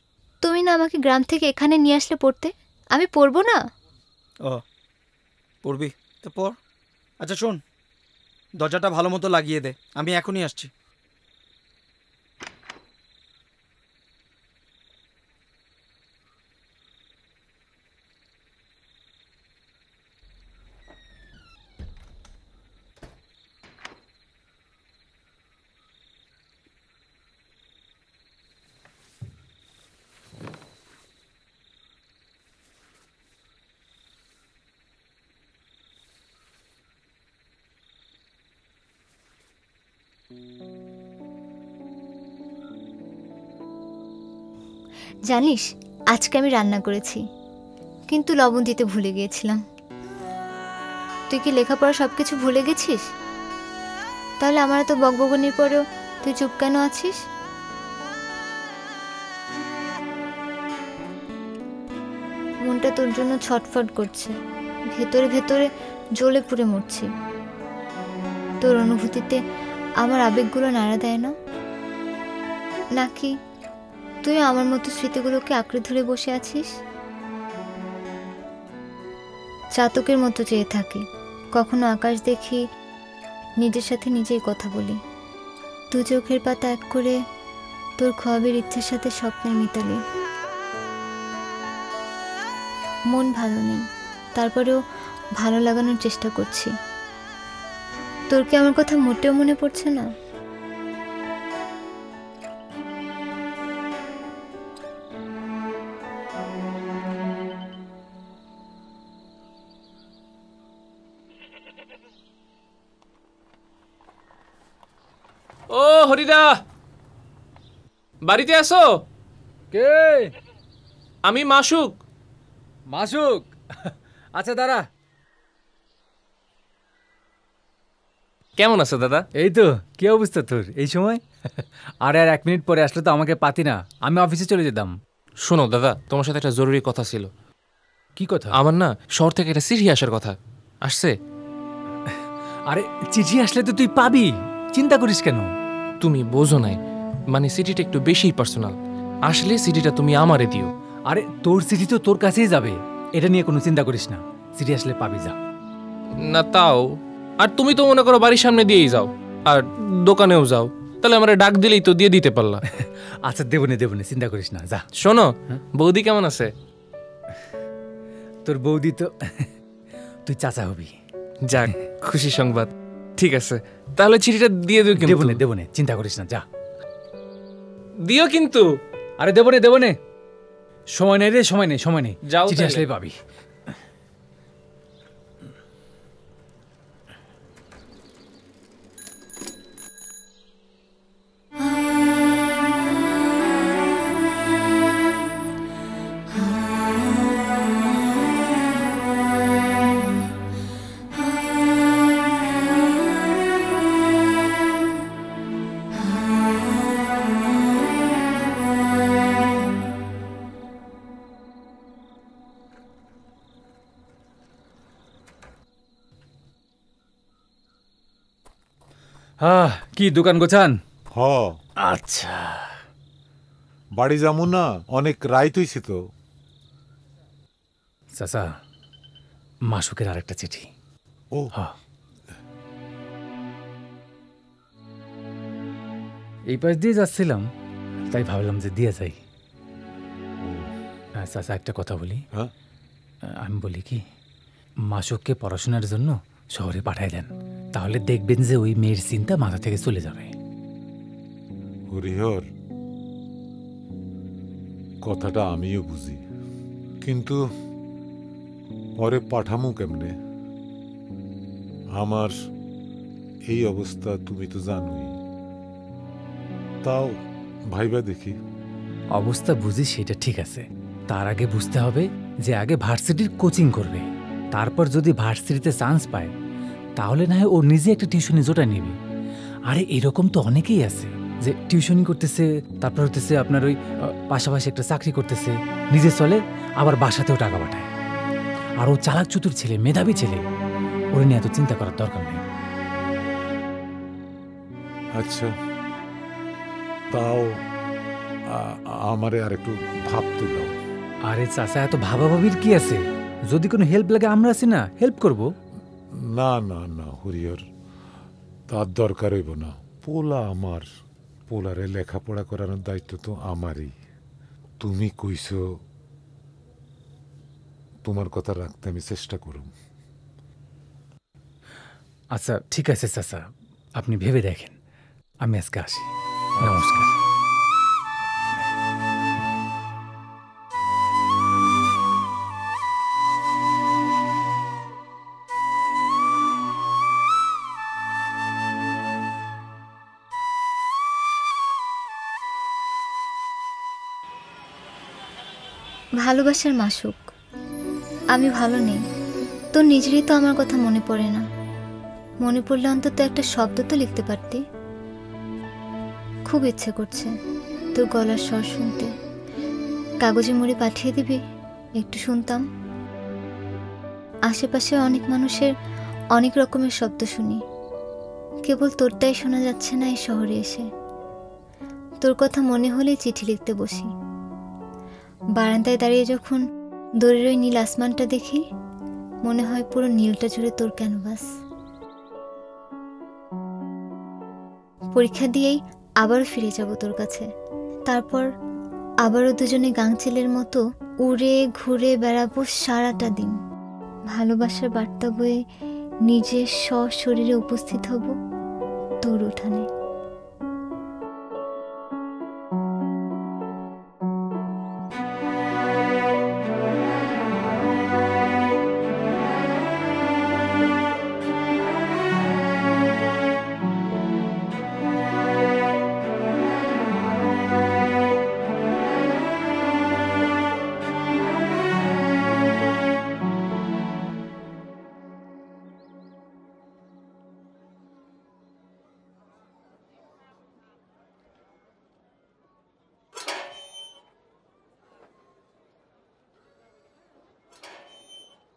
Speaker 2: তুমি না আমাকে গ্রাম থেকে এখানে নিয়ে আসলে পড়তে, আমি পড়বো না?
Speaker 6: ও, পড়বি তো পড়। আচ্ছা শোন, দরজাটা ভালো মতো লাগিয়ে দে, আমি এখনই আসছি।
Speaker 2: জানিস, আজকে আমি রান্না করেছি, কিন্তু লবণ দিতে ভুলে গিয়েছিলাম। তুই কি লেখাপড়া সব কিছু ভুলে গেছিস? তাহলে আমার এত বকবকনির পরেও তুই চুপ কেন আছিস? মনটা তোর জন্য ছটফট করছে, ভেতরে ভেতরে জ্বলে পুড়ে মরছি। তোর অনুভূতিতে আমার আবেগগুলো নাড়া দেয় না? নাকি তুই আমার মতো স্মৃতিগুলোকে আঁকড়ে ধরে বসে আছিস? চাতকের মতো চেয়ে থাকি, কখনো আকাশ দেখি, নিজের সাথে নিজেই কথা বলি। দু চোখের পাতা এক করে তোর খোয়াবের ইচ্ছের সাথে স্বপ্নের মিতালি। মন ভালো নেই, তারপরেও ভালো লাগানোর চেষ্টা করছি। তোর কি আমার কথা মোটেও মনে পড়ছে না?
Speaker 1: ও হরিদা, বাড়িতে আসো।
Speaker 9: কে?
Speaker 1: আমি মাসুক।
Speaker 9: মাসুক? আচ্ছা দাঁড়া।
Speaker 1: কেমন আছো দাদা?
Speaker 9: এই তো, কি অবস্থা তোর এই সময়? আরে আর 1 মিনিট পরে আসলে তো আমাকে পাতি না, আমি অফিসে চলে যেতাম।
Speaker 1: শোনো দাদা, তোমার সাথে একটা জরুরি কথা ছিল।
Speaker 9: কি কথা?
Speaker 1: আমার না শহর থেকে একটা চিঠি আসার কথা। আসছে?
Speaker 9: আরে চিঠি আসলে তো তুই পাবি, চিন্তা করিস কেন?
Speaker 1: তুমি বোঝো নাই, মানে চিঠিটা একটু বেশি পার্সোনাল। আসলে চিঠিটা তুমি আমারে দিও।
Speaker 9: আরে তোর চিঠি তো তোর কাছেই যাবে, এটা নিয়ে কোনো চিন্তা করিস না। চিঠি আসলে পাবি, যা।
Speaker 1: না তাও, আর তুমি তো মনে করো বাড়ির সামনে দিয়েই যাও আর দোকানেও যাও, তাহলে আমার ডাক দিলেই তো দিয়ে দিতে পারলা।
Speaker 9: আচ্ছা দেবনে, চিন্তা করিস না, যা।
Speaker 1: শোনো, বৌদি কেমন আছে?
Speaker 9: তোর বৌদি তো তুই চাচা হবি।
Speaker 1: যাক, খুশি সংবাদ। ঠিক আছে, তাহলে চিঠিটা দিয়ে দিও। কিন্তু
Speaker 9: দেবনে, চিন্তা করিস না, যা
Speaker 1: দিও কিন্তু।
Speaker 9: আরে দেবনে, সময় নেই রে, সময় নেই।
Speaker 1: যাও,
Speaker 9: চিঠি আসলেই পাবি। কি দোকান গোছান?
Speaker 4: হ,
Speaker 9: আচ্ছা।
Speaker 4: বাড়ি যাবো না, অনেক রাইত হইছে তো।
Speaker 9: চাচা, মাসুকের আরেকটা চিঠি।
Speaker 4: ও
Speaker 9: এই পাশ দিয়ে যাচ্ছিলাম, তাই ভাবলাম যে দিয়ে যাই। চাচা একটা কথা বলি।
Speaker 4: হ্যাঁ?
Speaker 9: আমি বলি কি, মাসুককে পড়াশোনার জন্য শহরে পাঠায় দেন, তাহলে দেখবেন যে ওই মেয়ের চিন্তা মাথা থেকে চলে যাবে।
Speaker 4: হরিহর, কথাটা আমিও বুঝি, কিন্তু পরে পাঠামু কেমনে? আমার এই অবস্থা তুমি তো জানোই। তাও ভাইবা দেখি।
Speaker 9: অবস্থা বুঝি সেটা ঠিক আছে, তার আগে বুঝতে হবে যে আগে ভার্সিটির কোচিং করবে, তারপর যদি ভার্সিটিতে চান্স পায় তাহলে না হয় ও নিজে একটা টিউশনি জোটা নেবে। আরে এরকম তো অনেকেই আছে যে টিউশনি করতেছে, তারপর হতেছে আপনার ওই পাশাপাশি একটা চাকরি করতেছে, নিজে চলে, আবার বাসাতেও টাকা পাঠায়। আর ও চালাক চতুর ছেলে, মেধাবী ছেলে, ওর নিয়ে এত চিন্তা করার দরকার নেই।
Speaker 4: আচ্ছা, তাও আমারে আর একটু ভাবতে দাও।
Speaker 9: আরে চাচা, এত ভাবাভাবির কি আছে? যদি কোনো হেল্প লাগে আমরা আছি না, হেল্প করব।
Speaker 4: না না না হরিহর, তার দরকার হইব না। পোলা আমার, পোলারে লেখাপড়া করানোর দায়িত্ব তো আমারই। তুমি কইছো, তোমার কথা রাখতে আমি চেষ্টা করব।
Speaker 9: আচ্ছা ঠিক আছে চাচা, আপনি ভেবে দেখেন। আমি আজকে আসি, নমস্কার।
Speaker 2: ভালোবাসার মাসুক, আমি ভালো নেই, তোর নিজেরই তো আমার কথা মনে পড়ে না। মনে পড়লে অন্তত একটা শব্দ তো লিখতে পারতি। খুব ইচ্ছে করছে তোর গলার স্বর শুনতে। কাগজে মুড়ে পাঠিয়ে দিবি, একটু শুনতাম। আশেপাশে অনেক মানুষের অনেক রকমের শব্দ শুনি, কেবল তোরটাই শোনা যাচ্ছে না এই শহরে এসে। তোর কথা মনে হলেই চিঠি লিখতে বসি। বারান্দায় দাঁড়িয়ে যখন দূরের ওই নীল আসমানটা দেখি, মনে হয় পুরো নীলটা জুড়ে তোর ক্যানভাস। পরীক্ষা দিয়েই আবারও ফিরে যাব তোর কাছে, তারপর আবারও দুজনে গাংচিলের মতো উড়ে ঘুরে বেড়াবো সারাটা দিন। ভালোবাসার বার্তা বয়ে নিজের সশরীরে উপস্থিত হব তোর উঠানে।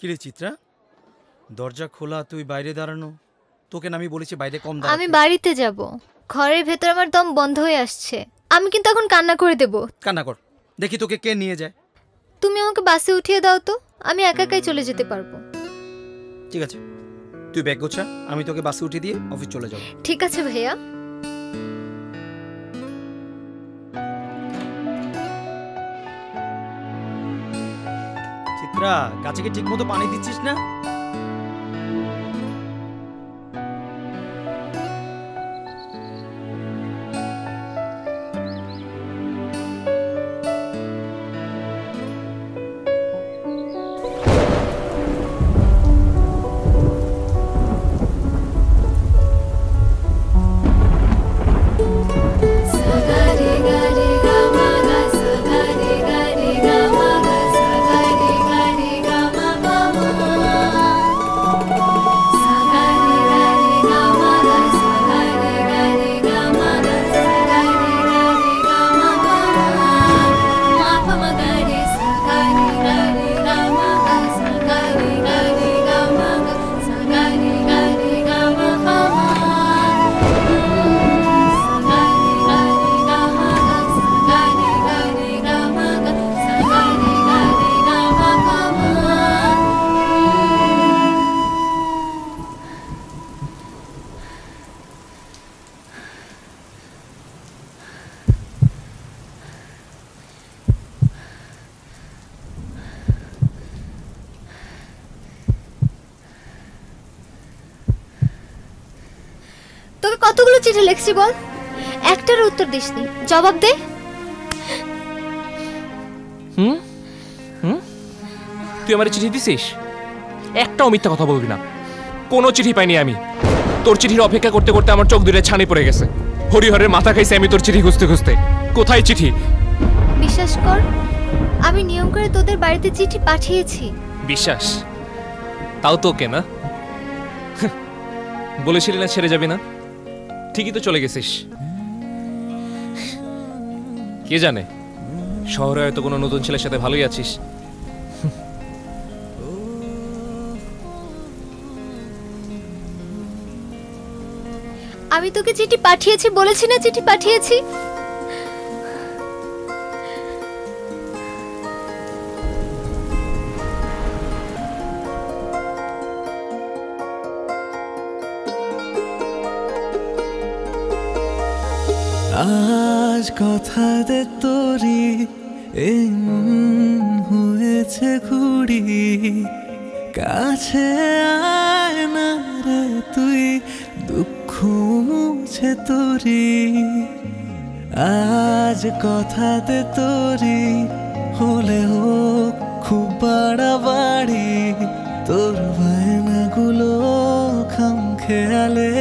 Speaker 6: কিরে চিত্রা, দরজা খোলা, তুই বাইরে দাঁড়ানো। তোকে না আমি বলেছি বাইরে কম
Speaker 2: আমি
Speaker 6: দাঁড়াতে।
Speaker 2: বাড়িতে যাব, ঘরের ভেতর আমার দম বন্ধ হয়ে আসছে। আমি কিন্তু এখন কান্না করে দেব।
Speaker 6: কান্না কর, দেখি তোকে কে নিয়ে যায়।
Speaker 2: তুমি আমাকে বাসে উঠিয়ে দাও তো, আমি একা একাই চলে যেতে পারবো।
Speaker 6: ঠিক আছে, তুই ব্যাগ গোছা, আমি তোকে বাসে উঠিয়ে দিয়ে অফিস চলে যাব।
Speaker 2: ঠিক আছে ভাইয়া।
Speaker 6: চিত্রা, গাছে কি ঠিক মতো পানি দিচ্ছিস না?
Speaker 2: তোকে কতগুলো চিঠি লিখছি বল, একটার উত্তর দিসনি। জবাব দে।
Speaker 1: হুম হুম তুই আমার চিঠি দিছিস? একটাও মিথ্যা কথা বলবি না। কোনো চিঠি পাইনি আমি। তোর চিঠির অপেক্ষা করতে করতে আমার চোখ দুটো ছানি পড়ে গেছে। হরিহরের মাথা খাইছে আমি তোর চিঠি খুঁজতে খুঁজতে। কোথায় চিঠি?
Speaker 2: বিশ্বাস কর, আমি নিয়ম করে তোদের বাড়িতে চিঠি পাঠিয়েছি।
Speaker 1: বিশ্বাস? তাও তোকে না? বলেছিলি না ছেড়ে যাবি না? ঠিকই তো চলে গেছিস। কে জানে, শহরে হয়তো কোনো নতুন ছেলের সাথে ভালোই আছিস।
Speaker 2: আমি তোকে চিঠি পাঠিয়েছি বলেছি না, চিঠি পাঠিয়েছি।
Speaker 3: আজ কথা দে তোরি হয়েছে ঘুড়ি, কাছে আয় না রে তুই, দুঃখ মুছে তোরি। আজ কথা দে তোরি হলে হোক খুব বাড়াবাড়ি, তোর বায়নাগুলো খাম খেয়ালে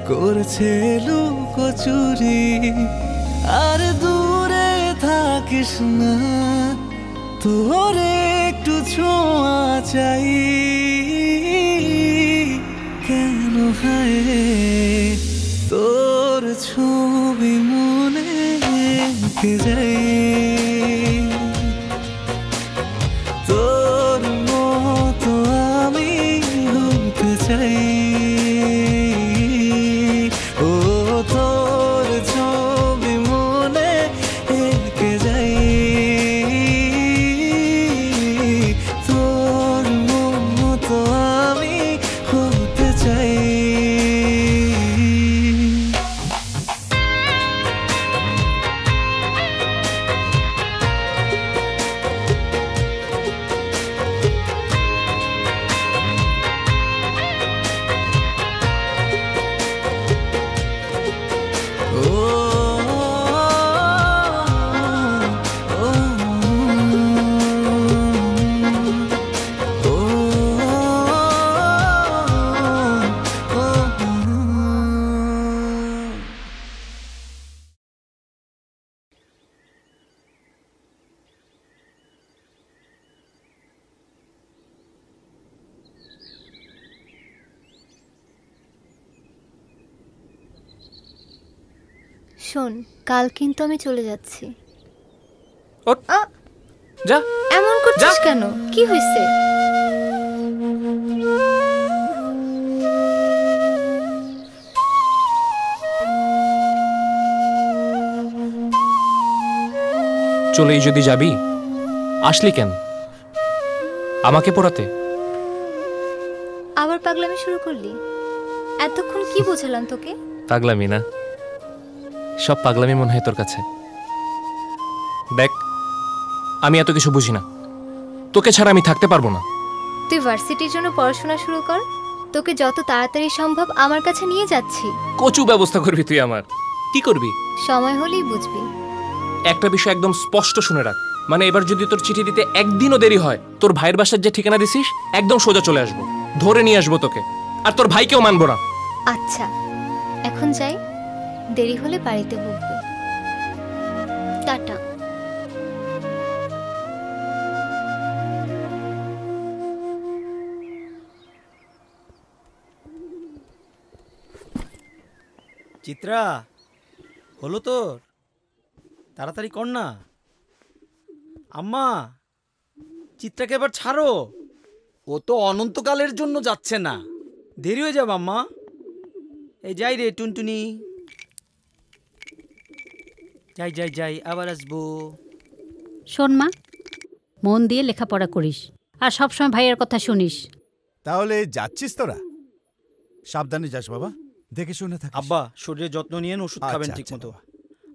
Speaker 3: করছে লুকোচুরি। আর দূরে থাকিস না, তোর একটু ছোঁয়া চাই। কেন হায় তোর ছবি মনে কে যাই, তোর মতো আমি হতে চাই। ও তোর ছবি মনে এঁকে যাই, তোর মতো আমি হতে চাই।
Speaker 2: শোন, কাল কিন্তু আমি চলে যাচ্ছি।
Speaker 1: যা।
Speaker 2: এমন করছিস কেন? কি হয়েছে?
Speaker 1: চলেই যদি যাবি, আসলি কেন আমাকে পড়াতে?
Speaker 2: আবার পাগলামি শুরু করলি? এতক্ষণ কি বোঝালাম তোকে?
Speaker 1: পাগলামি না, সব পাগলামি মনে হয় তোর কাছে। দেখ, আমি এত কিছু বুঝি না, তোকে ছাড়া আমি থাকতে পারবো না।
Speaker 2: তুই ভার্সিটির জন্য পড়াশোনা শুরু কর, তোকে যত তাড়াতাড়ি সম্ভব আমার কাছে নিয়ে যাচ্ছি।
Speaker 1: কচু ব্যবস্থা করবি তুই আমার? কি করবি?
Speaker 2: সময় হলেই বুঝবি।
Speaker 1: একটা বিষয় একদম স্পষ্ট শুনে রাখ, মানে এবার যদি তোর চিঠি দিতে একদিনও দেরি হয়, তোর ভাইয়ের বাসার যে ঠিকানা দিছিস একদম সোজা চলে আসবো, ধরে নিয়ে আসবো তোকে, আর তোর ভাইকেও মানবো না।
Speaker 2: আচ্ছা, এখন যাই, দেরি হলে বাড়িতে বলবে। টাটা।
Speaker 6: চিত্রা, হলো তোর? তাড়াতাড়ি কর না। আম্মা, চিত্রাকে এবার ছাড়ো, ও তো অনন্তকালের জন্য যাচ্ছে না, দেরি হয়ে যাবে আম্মা। এই যাই রে টুনটুনি, যাই যাই যাই, আবার আসবো।
Speaker 5: শোন মা, মন দিয়ে লেখাপড়া করিস আর সবসময় ভাইয়ের কথা শুনিস।
Speaker 7: তাহলে যাচ্ছিস তোরা? সাবধানে যাস বাবা, দেখে শুনে থাকিস।
Speaker 6: আব্বা, শরীরের যত্ন নিয়েন, ওষুধ খাবেন
Speaker 7: আচ্ছা,
Speaker 6: ঠিক মতো।
Speaker 7: বাবা।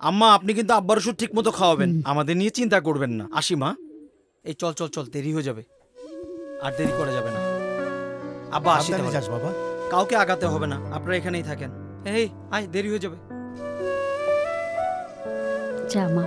Speaker 6: আম্মা, আপনি কিন্তু আব্বার ওষুধ ঠিক মতো খাওয়াবেন, আমাদের নিয়ে চিন্তা করবেন না। আসি মা। এই চল চল চল, দেরি হয়ে যাবে, আর দেরি করা যাবে না। আব্বা আসি
Speaker 7: সাবধানে
Speaker 6: তাহলে।
Speaker 7: যাস বাবা।
Speaker 6: কাউকে আগাতে হবে না, আপনারা এখানেই থাকেন। এই আয়, দেরি হয়ে যাবে।
Speaker 5: যা মা।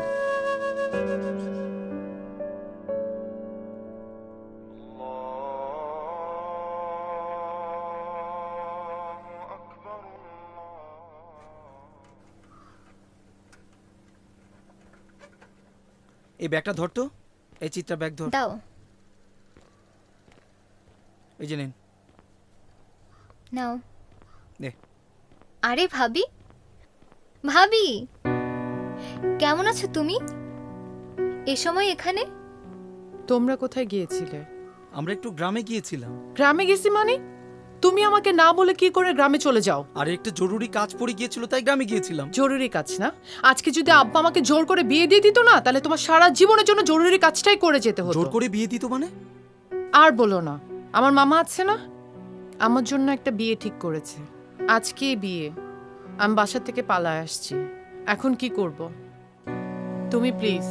Speaker 6: এই ব্যাগটা ধর তো, এই চিত্রা ব্যাগ ধর।
Speaker 2: দাও।
Speaker 6: এই যে নিন।
Speaker 2: নাও।
Speaker 6: নে।
Speaker 2: আরে ভাবি, ভাবি কেমন আছো তুমি? এ সময় এখানে?
Speaker 10: তোমরা কোথায় গিয়েছিলে?
Speaker 6: আমরা একটু গ্রামে গিয়েছিলাম।
Speaker 10: গ্রামে গেছি মানে? তুমি আমাকে না বলে কি করে গ্রামে চলে যাও?
Speaker 6: আরে একটা জরুরি কাজ পড়ে গিয়েছিল, তাই গ্রামে গিয়েছিলাম।
Speaker 10: জরুরি কাজ না? আজকে যদি আব্বা আমাকে জোর করে বিয়ে দিয়ে দিত না, তাহলে তোমার সারা জীবনের জন্য জরুরি কাজটাই করে যেতে হতো।
Speaker 6: জোর করে বিয়ে দিত মানে?
Speaker 10: আর বলো না, আমার মামা আছে না, আমার জন্য একটা বিয়ে ঠিক করেছে। আজকেই বিয়ে, আমি বাসা থেকে পালায় আসছি। এখন কি করব? তুমি প্লিজ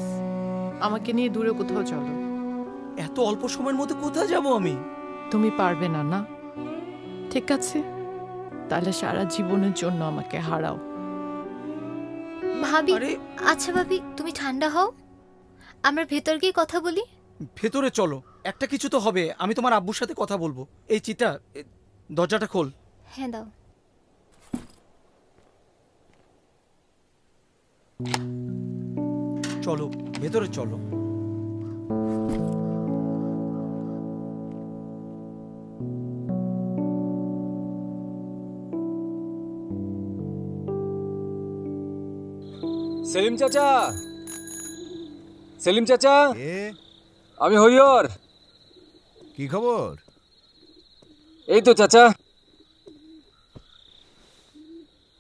Speaker 10: আমাকে নিয়ে দূরে কোথাও চলো।
Speaker 6: এত অল্প সময়ের মধ্যে কোথায় যাব আমি?
Speaker 10: তুমি পারবে না না? ঠিক আছে, তাহলে সারা জীবনের জন্য আমাকে হারাও।
Speaker 2: ভাবি, আচ্ছা ভাবি তুমি ঠান্ডা হও, আমরা ভেতর গিয়ে কথা বলি।
Speaker 6: ভেতরে চলো, একটা কিছু তো হবে। আমি তোমার আব্বুর সাথে কথা বলবো। এই চিতা, দরজাটা খোল।
Speaker 2: হ্যাঁ দাও।
Speaker 6: চলো ভেতরে চলো।
Speaker 11: সেলিম চাচা, সেলিম চাচা, আমি হইয়র।
Speaker 7: কি খবর?
Speaker 11: এই তো চাচা।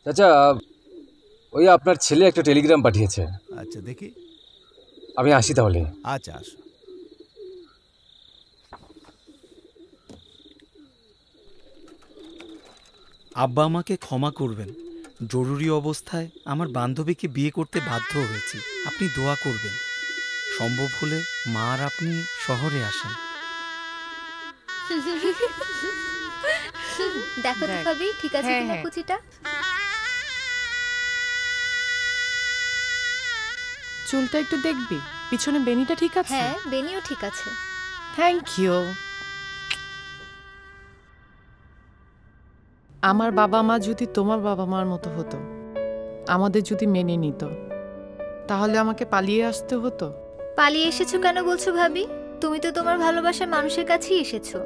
Speaker 11: চাচা, ওই আপনার ছেলে একটা টেলিগ্রাম পাঠিয়েছে।
Speaker 7: আচ্ছা দেখি।
Speaker 11: আমি আসি তাহলে।
Speaker 7: আচ্ছা আসো।
Speaker 6: আব্বা আমাকে ক্ষমা করবেন, জরুরি অবস্থায় আমার বান্ধবীকে বিয়ে করতে বাধ্য হয়েছি। আপনি দোয়া করবেন, সম্ভব হলে মা আর আপনি শহরে আসেন।
Speaker 2: দেখো তো ভাবি ঠিক আছে কিনা কুচিটা।
Speaker 10: চুলটা একটু দেখবি, পিছনে বেনিটা ঠিক আছে?
Speaker 2: হ্যাঁ, বেনিও ঠিক আছে।
Speaker 10: Thank you. আমার বাবা মা যদি তোমার বাবা মার মতো হতো, আমাদের যদি মেনে নিত, তাহলে আমাকে পালিয়ে আসতে হতো?
Speaker 2: পালিয়ে এসেছো কেন বলছো ভাবি? তুমি তো তোমার ভালোবাসার মানুষের কাছেই এসেছো।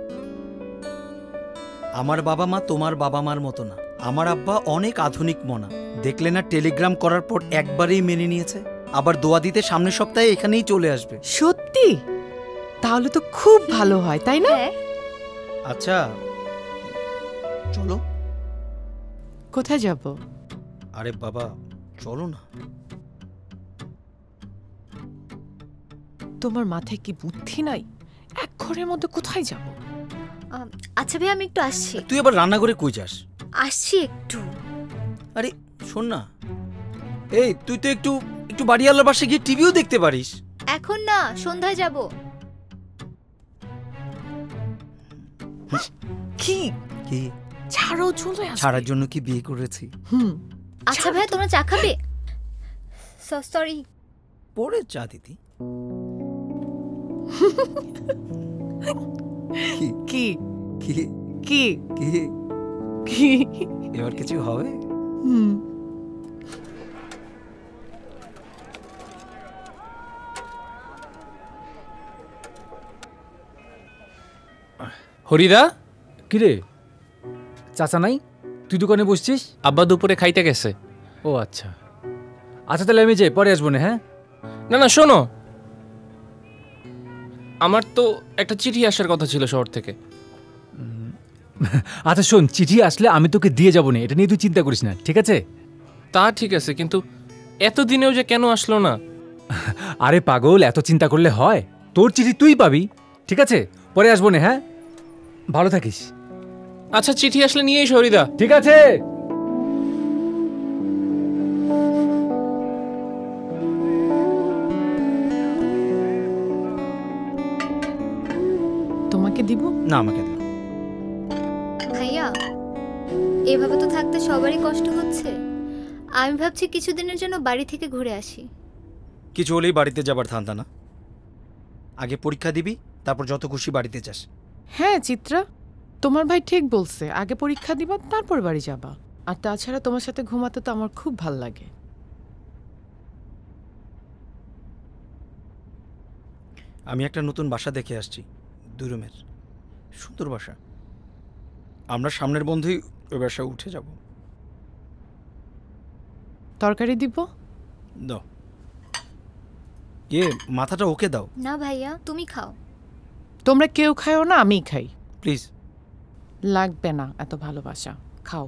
Speaker 6: আমার বাবা মা তোমার বাবা মার মতো না। আমার আব্বা অনেক আধুনিক মনা। দেখলে না, টেলিগ্রাম করার পর একবারেই মেনে নিয়েছে। আবার দোয়া দিতে সামনের সপ্তাহে এখানেই চলে আসবে।
Speaker 10: সত্যি? তাহলে তো খুব ভালো হয়, তাই না?
Speaker 6: আচ্ছা চলো।
Speaker 10: কোথায় যাব?
Speaker 6: আরে বাবা চলো না।
Speaker 10: তোমার মাথায় কি বুদ্ধি নাই? এক ঘরের মধ্যে কোথায় যাব?
Speaker 2: আচ্ছা ভাই, আমি একটু আসছি।
Speaker 6: তুই আবার রান্নাঘরে কই যাস?
Speaker 2: আসছি একটু।
Speaker 6: আরে শোন না, এই তুই তো একটু একটু বাড়িওয়ালার বাসায় গিয়ে টিভিও দেখতে পারিস।
Speaker 2: এখন না, সন্ধ্যায় যাব।
Speaker 10: কি
Speaker 6: কি
Speaker 10: ছাড়ো, চলে আসবে।
Speaker 6: ছাড়ার জন্য কি বিয়ে করেছি?
Speaker 2: আচ্ছা ভাই, তোমরা চা খাবে? সরি।
Speaker 6: পরে চা দিতি।
Speaker 10: কি
Speaker 6: কি
Speaker 10: কি
Speaker 6: কি
Speaker 10: কি
Speaker 6: এবার কিছু হবে?
Speaker 1: হরিদা,
Speaker 9: কিরে চাচা নাই? তুই দোকানে বসছিস?
Speaker 1: আব্বা দুপুরে খাইতে গেছে।
Speaker 9: ও আচ্ছা আচ্ছা, তাহলে আমি যাই, পরে আসবো না। হ্যাঁ
Speaker 1: না না, শোনো, আমার তো একটা চিঠি আসার কথা ছিল শহর থেকে।
Speaker 9: আচ্ছা শোন, চিঠি আসলে আমি তোকে দিয়ে যাবো না, এটা নিয়ে তুই চিন্তা করিস না, ঠিক আছে?
Speaker 1: তা ঠিক আছে, কিন্তু এতদিনেও যে কেন আসলো না?
Speaker 9: আরে পাগল, এত চিন্তা করলে হয়? তোর চিঠি তুই পাবি, ঠিক আছে? পরে আসবো না। হ্যাঁ, ভালো থাকিস।
Speaker 1: আচ্ছা, চিঠি আসলে নিয়ে এসো হরিদা।
Speaker 9: ঠিক আছে।
Speaker 10: তোমাকে দিব
Speaker 6: না, আমাকে দাও।
Speaker 2: ভাইয়া, এভাবে তো থাকতে সবারই কষ্ট হচ্ছে। আমি ভাবছি কিছুদিনের জন্য বাড়ি থেকে ঘুরে আসি।
Speaker 6: কিছু হলেই বাড়িতে যাবার ধান্দা না। আগে পরীক্ষা দিবি, তারপর যত খুশি বাড়িতে যাস।
Speaker 10: হ্যাঁ চিত্রা, তোমার ভাই ঠিক বলছে, আগে পরীক্ষা দিবা তারপর বাড়ি যাবা। আর তাছাড়া তোমার সাথে ঘুমাতে তো আমার খুব ভাল লাগে।
Speaker 6: আমি একটা নতুন বাসা দেখে আসছি, 2 রুমের, সুন্দর বাসা। আমরা সামনের বন্ধুই ওই বাসায় উঠে যাব।
Speaker 10: তরকারি দিব?
Speaker 6: দাও। মাথাটা ওকে দাও।
Speaker 2: না ভাইয়া, তুমি খাও।
Speaker 10: তোমরা কেউ খাও না, আমি খাই।
Speaker 6: প্লিজ।
Speaker 10: লাগবে না এত ভালোবাসা, খাও।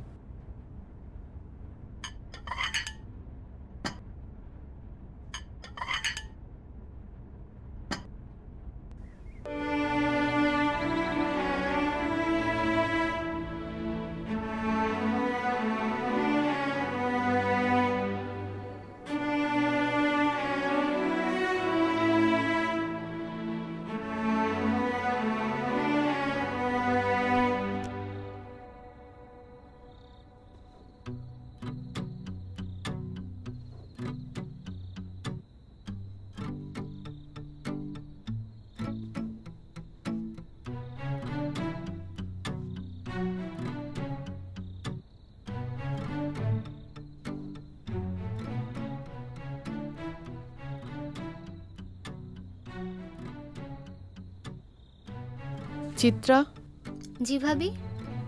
Speaker 10: চিত্রা।
Speaker 2: জি ভাবি।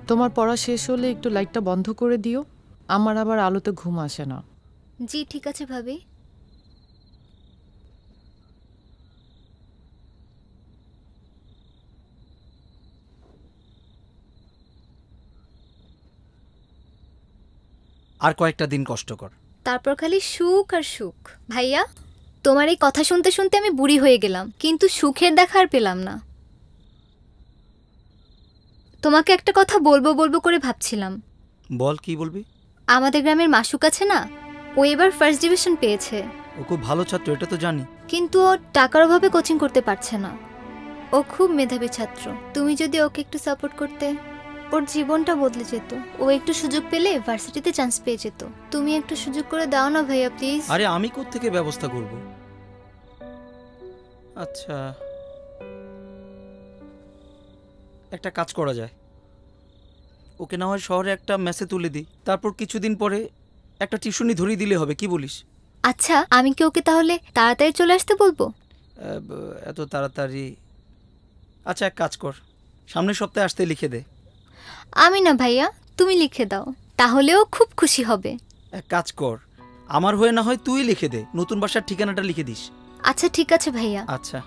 Speaker 10: তোমার পড়া শেষ হলে একটু লাইটটা বন্ধ করে দিও, আমার আবার আলোতে ঘুম আসে না।
Speaker 2: জি ঠিক আছে ভাবি।
Speaker 6: আর কয়েকটা দিন কষ্ট কর,
Speaker 2: তারপর খালি সুখ আর সুখ। ভাইয়া, তোমার এই কথা শুনতে শুনতে আমি বুড়ি হয়ে গেলাম, কিন্তু সুখের দেখা আর পেলাম না। তোমাকে একটা কথা বলবো বলবো করে ভাবছিলাম।
Speaker 6: বল, কি বলবি?
Speaker 2: আমাদের গ্রামের মাসুক আছে না, ও এবার ফার্স্ট ডিভিশন পেয়েছে।
Speaker 6: ও খুব ভালো ছাত্র, এটা তো জানি।
Speaker 2: কিন্তু ও টাকার অভাবে কোচিং করতে পারছে না। ও খুব মেধাবী ছাত্র, তুমি যদি ওকে একটু সাপোর্ট করতে, ওর জীবনটা বদলে যেত। ও একটু সুযোগ পেলে ভার্সিটিতে চান্স পেয়ে যেত। তুমি একটু সুযোগ করে দাও না ভাইয়া প্লিজ।
Speaker 6: আরে আমি কোত্থেকে ব্যবস্থা করব? আচ্ছা, একটা কাজ করা যায়, ওকে না হয় শহরে একটা মেসে তুলে দিই, তারপর কিছুদিন পরে একটা টিউশনি ধরিয়ে দিলে হবে, কি বলিস?
Speaker 2: আচ্ছা, আমি কি ওকে তাহলে তাড়াতাড়ি চলে আসতে বলবো?
Speaker 6: এত তাড়াতাড়ি? আচ্ছা, এক কাজ কর, সামনের সপ্তাহে আসতে লিখে দে।
Speaker 2: আমি না ভাইয়া, তুমি লিখে দাও, তাহলেও খুব খুশি হবে।
Speaker 6: এক কাজ কর, আমার হয়ে না হয় তুই লিখে দে, নতুন বাসার ঠিকানাটা লিখে দিস।
Speaker 2: আচ্ছা ঠিক আছে ভাইয়া।
Speaker 6: আচ্ছা।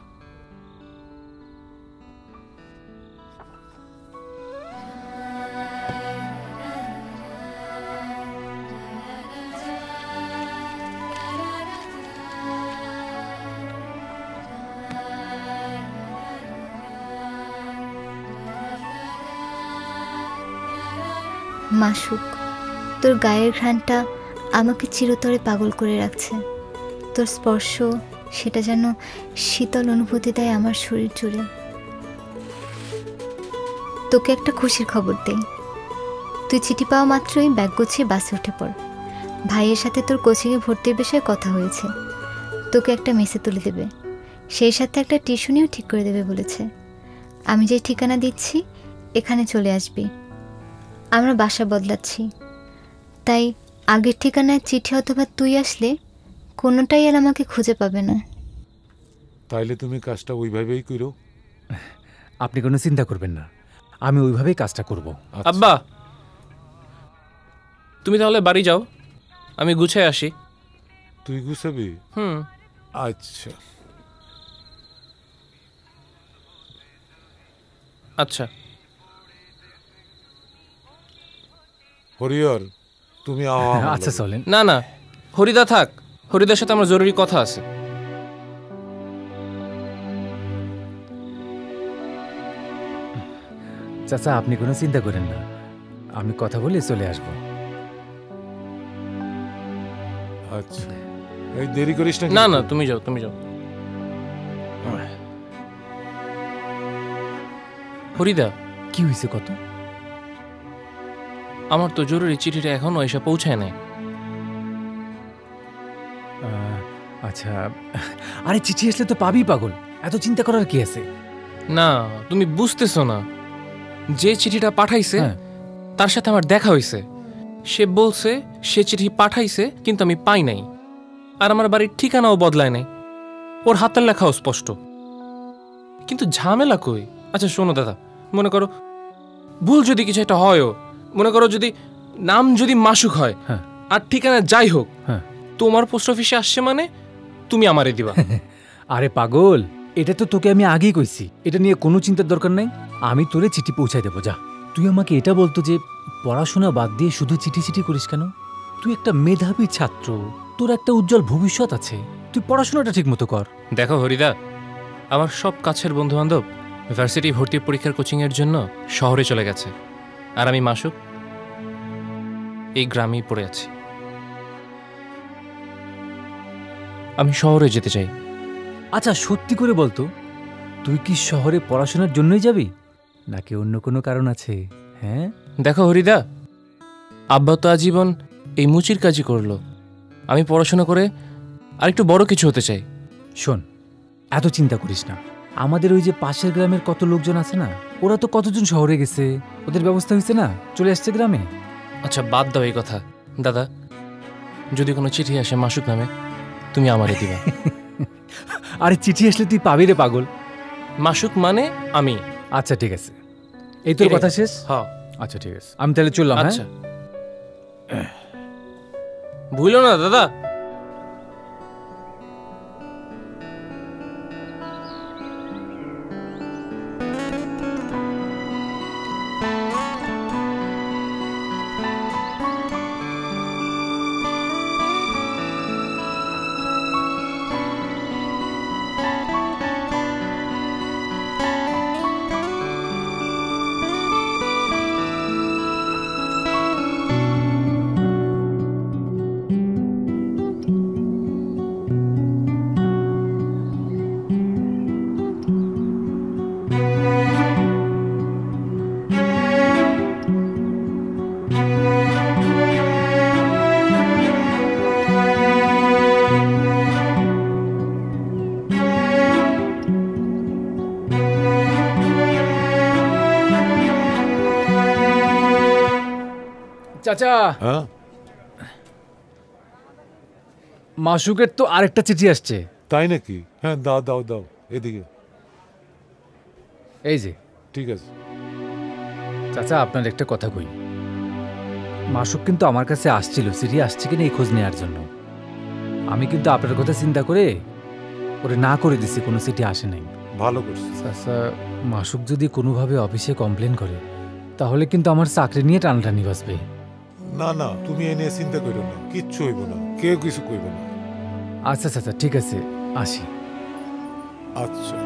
Speaker 2: মাসুক, তোর গায়ের ঘ্রাণটা আমাকে চিরতরে পাগল করে রাখছে। তোর স্পর্শ, সেটা যেন শীতল অনুভূতি দেয় আমার শরীর জুড়ে। তোকে একটা খুশির খবর দেই, তুই চিঠি পাওয়া মাত্রই ব্যাগ গুছিয়ে বাসে উঠে পড়। ভাইয়ের সাথে তোর কোচিংয়ে ভর্তির বিষয়ে কথা হয়েছে, তোকে একটা মেসে তুলে দেবে, সেই সাথে একটা টিউশনিও ঠিক করে দেবে বলেছে। আমি যে ঠিকানা দিচ্ছি এখানে চলে আসবি। আমরা বাসা বদলাচ্ছি, তাই আগের ঠিকানায় চিঠি অথবা তুই আসলে কোনোটাই আর আমাকে খুঁজে পাবে না।
Speaker 4: তাইলে তুমি কাজটা ওইভাবেই করো।
Speaker 9: আপনি কোনো চিন্তা করবেন না, আমি ওইভাবেই কাজটা করব।
Speaker 1: আব্বা, তুমি তাহলে বাড়ি যাও, আমি গুছায় আসি।
Speaker 4: তুই গুছাবি?
Speaker 1: হুম।
Speaker 4: আচ্ছা
Speaker 1: আচ্ছা।
Speaker 4: হরিহর, তুমি
Speaker 9: আচ্ছা চলেন।
Speaker 1: না না, হরিদা থাক, হরিদার সাথে আমার জরুরি কথা আছে।
Speaker 9: চাচা, আপনি কোনো চিন্তা করেন না, আমি কথা বলে চলে আসব।
Speaker 4: আচ্ছা, এই দেরি করিস না।
Speaker 1: না না, তুমি যাও, তুমি যাও। হরিদা,
Speaker 9: কি হয়েছে কত?
Speaker 1: আমার তো জরুরি চিঠিটা এখনো এসে পৌঁছায় নাই।
Speaker 9: আচ্ছা, আরে চিঠি আসলে তো পাবি পাগল, এত চিন্তা করার কি আছে?
Speaker 1: না, তুমি বুঝতেছো না, যে চিঠিটা পাঠাইছে তার সাথে আমার দেখা হয়েছে। সে বলছে সে চিঠি পাঠাইছে, কিন্তু আমি পাই নাই। আর আমার বাড়ির ঠিকানাও বদলায় নাই, ওর হাতের লেখাও স্পষ্ট। কিন্তু ঝামেলা কই? আচ্ছা শোনো দাদা, মনে করো ভুল যদি কিছু একটা হয়ও, মনে করো যদি নাম যদি মাসুক হয় আর ঠিকানা যাই হোক, তোমার পোস্ট অফিসে আসছে মানে তুমি আমারে দিবা।
Speaker 9: আরে পাগল, এটা তো তোকে আমি আগেই কইছি, এটা নিয়ে কোনো চিন্তার দরকার নাই। আমি তোরে চিঠি পৌঁছাই দেবো, যা। তুই আমাকে এটা বলতো যে পড়াশোনা বাদ দিয়ে শুধু চিঠি চিঠি করিস কেন? তুই একটা মেধাবী ছাত্র, তোর একটা উজ্জ্বল ভবিষ্যৎ আছে, তুই পড়াশোনাটা ঠিক মতো কর।
Speaker 1: দেখো হরিদা, আমার সব কাছের বন্ধু বান্ধব ভার্সিটি ভর্তি পরীক্ষার কোচিংয়ের জন্য শহরে চলে গেছে, আর আমি মাসুক এই গ্রামেই পড়ে আছি। আমি শহরে যেতে চাই।
Speaker 9: আচ্ছা সত্যি করে বলতো, তুই কি শহরে পড়াশোনার জন্যই যাবি, নাকি অন্য কোনো কারণ আছে? হ্যাঁ
Speaker 1: দেখো হরিদা, আব্বা তো আজীবন এই মুচির কাজই করলো, আমি পড়াশোনা করে আরেকটু বড় কিছু হতে চাই।
Speaker 9: শোন, এত চিন্তা করিস না, আমাদের ওই যে পাশের গ্রামের কত লোকজন আছে না, ওরা তো কতজন শহরে গেছে, ওদের ব্যবস্থা হয়েছে না, চলে আসছে গ্রামে।
Speaker 1: আচ্ছা বাদ দাও এই কথা। দাদা, যদি কোনো চিঠি আসে মাসুক নামে, তুমি আমারে দিবা।
Speaker 9: আরে চিঠি আসলে তুই পাবি রে পাগল,
Speaker 1: মাসুক মানে আমি।
Speaker 9: আচ্ছা ঠিক আছে, এই তোর কথা শেষ?
Speaker 1: হ্যাঁ
Speaker 9: আচ্ছা ঠিক আছে, আমি তাহলে চললাম।
Speaker 1: আচ্ছা ভুলো না দাদা।
Speaker 9: চাচা, মাসুকের তো আরেকটা চিঠি আসছে।
Speaker 4: তাই নাকি? হ্যাঁ দাও দাও দাও, এদিকে।
Speaker 9: এই যে।
Speaker 4: ঠিক আছে
Speaker 9: চাচা, আপনার একটা কথা কই, মাসুক কিন্তু আমার কাছে আসছিল চিঠি আসছে কিনা এই খোঁজ নেওয়ার জন্য। আমি কিন্তু আপনার কথা চিন্তা করে ওরে না করে দিছি, কোনো চিঠি আসে নাই।
Speaker 4: ভালো করছিস।
Speaker 9: চাচা, মাসুক যদি কোনোভাবে অফিসে কমপ্লেন করে, তাহলে কিন্তু আমার চাকরি নিয়ে টানাটানি বাঁচবে।
Speaker 4: না না, তুমি এ নিয়ে চিন্তা করো না, কিচ্ছু হইব না, কেউ কিছু কইব না।
Speaker 9: আচ্ছা চাচা ঠিক আছে, আসি।
Speaker 4: আচ্ছা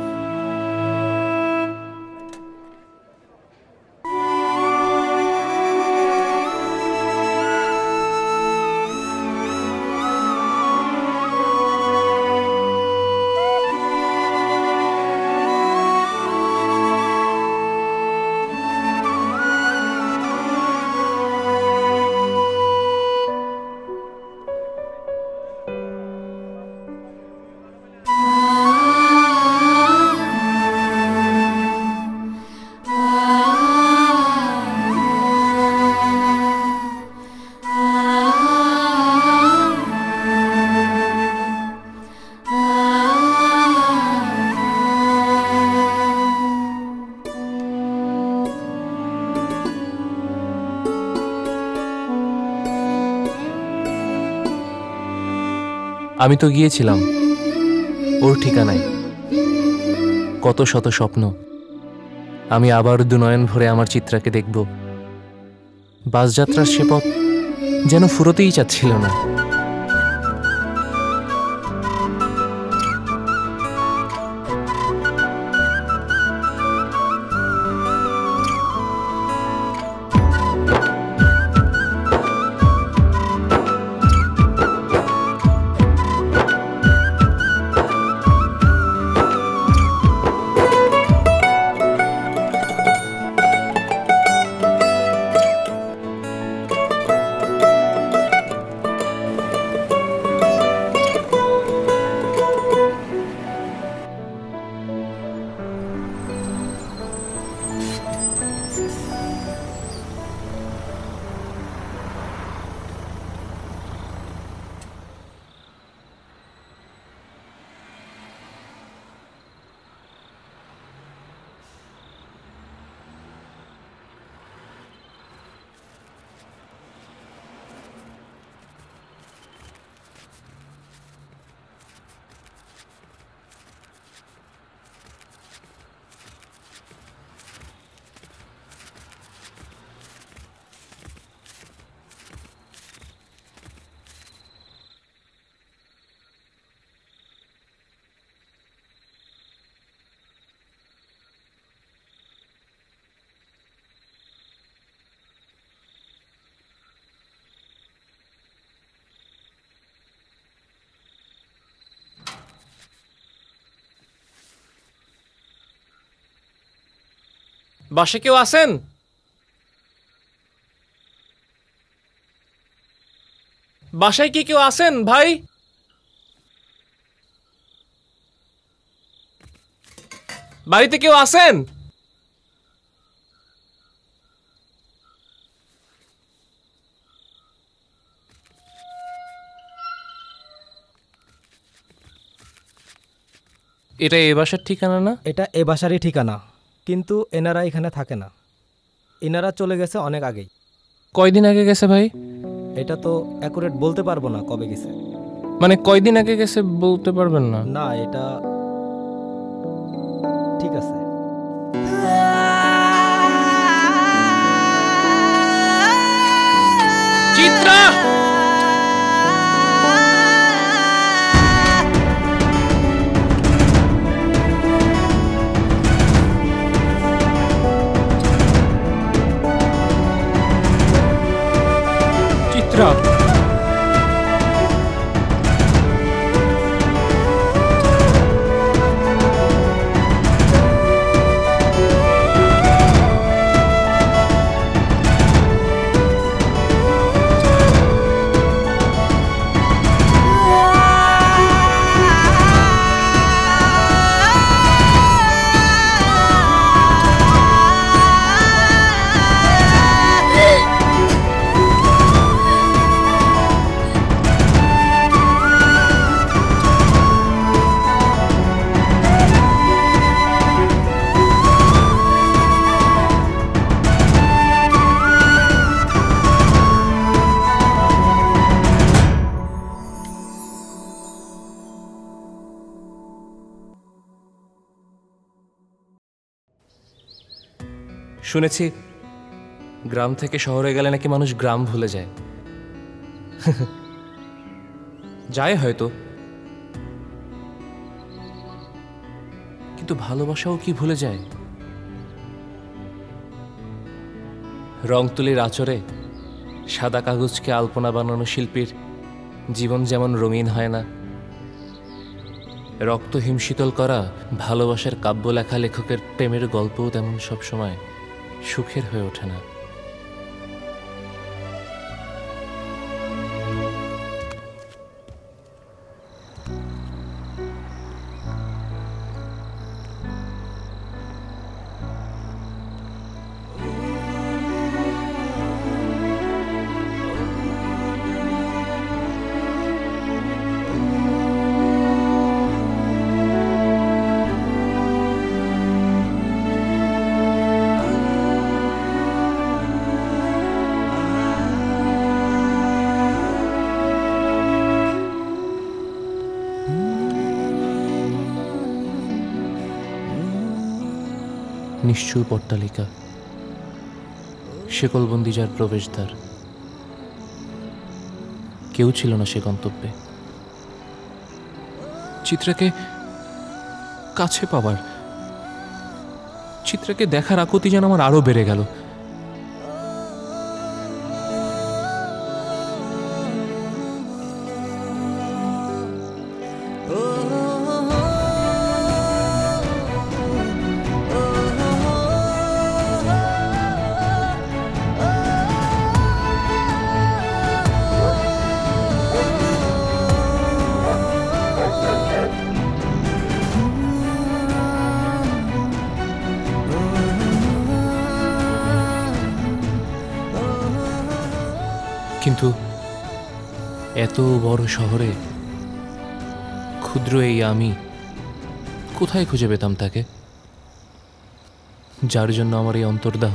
Speaker 1: আমি তো গিয়েছিলাম ওর ঠিকানায়। কত শত স্বপ্ন। আমি আবার দুনয়ন ভরে আমার চিত্রাকে দেখব। বাসযাত্রার সে পথ যেন ফুরোতেই চাচ্ছিল না। বাসে কেউ আছেন? বাসায় কি কেউ আছেন ভাই? বাড়িতে কেউ আছেন? এটা এ বাসার ঠিকানা না?
Speaker 12: এটা এ বাসারই ঠিকানা, কিন্তু এনারা এখানে থাকে না। এনারা চলে গেছে অনেক আগেই।
Speaker 1: কয়দিন আগে গেছে ভাই?
Speaker 12: এটা তো অ্যাকুরেট বলতে পারবো না কবে গেছে।
Speaker 1: মানে কয়দিন আগে গেছে বলতে পারবেন না?
Speaker 12: না, এটা ঠিক আছে।
Speaker 1: চিত্রা! চিত্রা! শুনেছি গ্রাম থেকে শহরে গেলে নাকি মানুষ গ্রাম ভুলে যায়। যায় হয়তো, কিন্তু ভালোবাসাও কি ভুলে যায়? রং তুলির আঁচড়ে সাদা কাগজকে আলপনা বানানো শিল্পীর জীবন যেমন রঙিন হয় না, রক্ত হিমশীতল করা ভালোবাসার কাব্য লেখা লেখকের প্রেমের গল্পও তেমন সবসময় সুখের হয়ে ওঠে না। নিশ্চুপ অট্টালিকা, শেকলবন্দি যার প্রবেশদ্বার। কেউ ছিল না সে গন্তব্যে। চিত্রাকে কাছে পাবার, চিত্রাকে দেখার আকুতি যেন আমার আরো বেড়ে গেল। কিন্তু এত বড় শহরে ক্ষুদ্র এই আমি কোথায় খুঁজে পেতাম তাকে, যার জন্য আমার এই অন্তর্দাহ?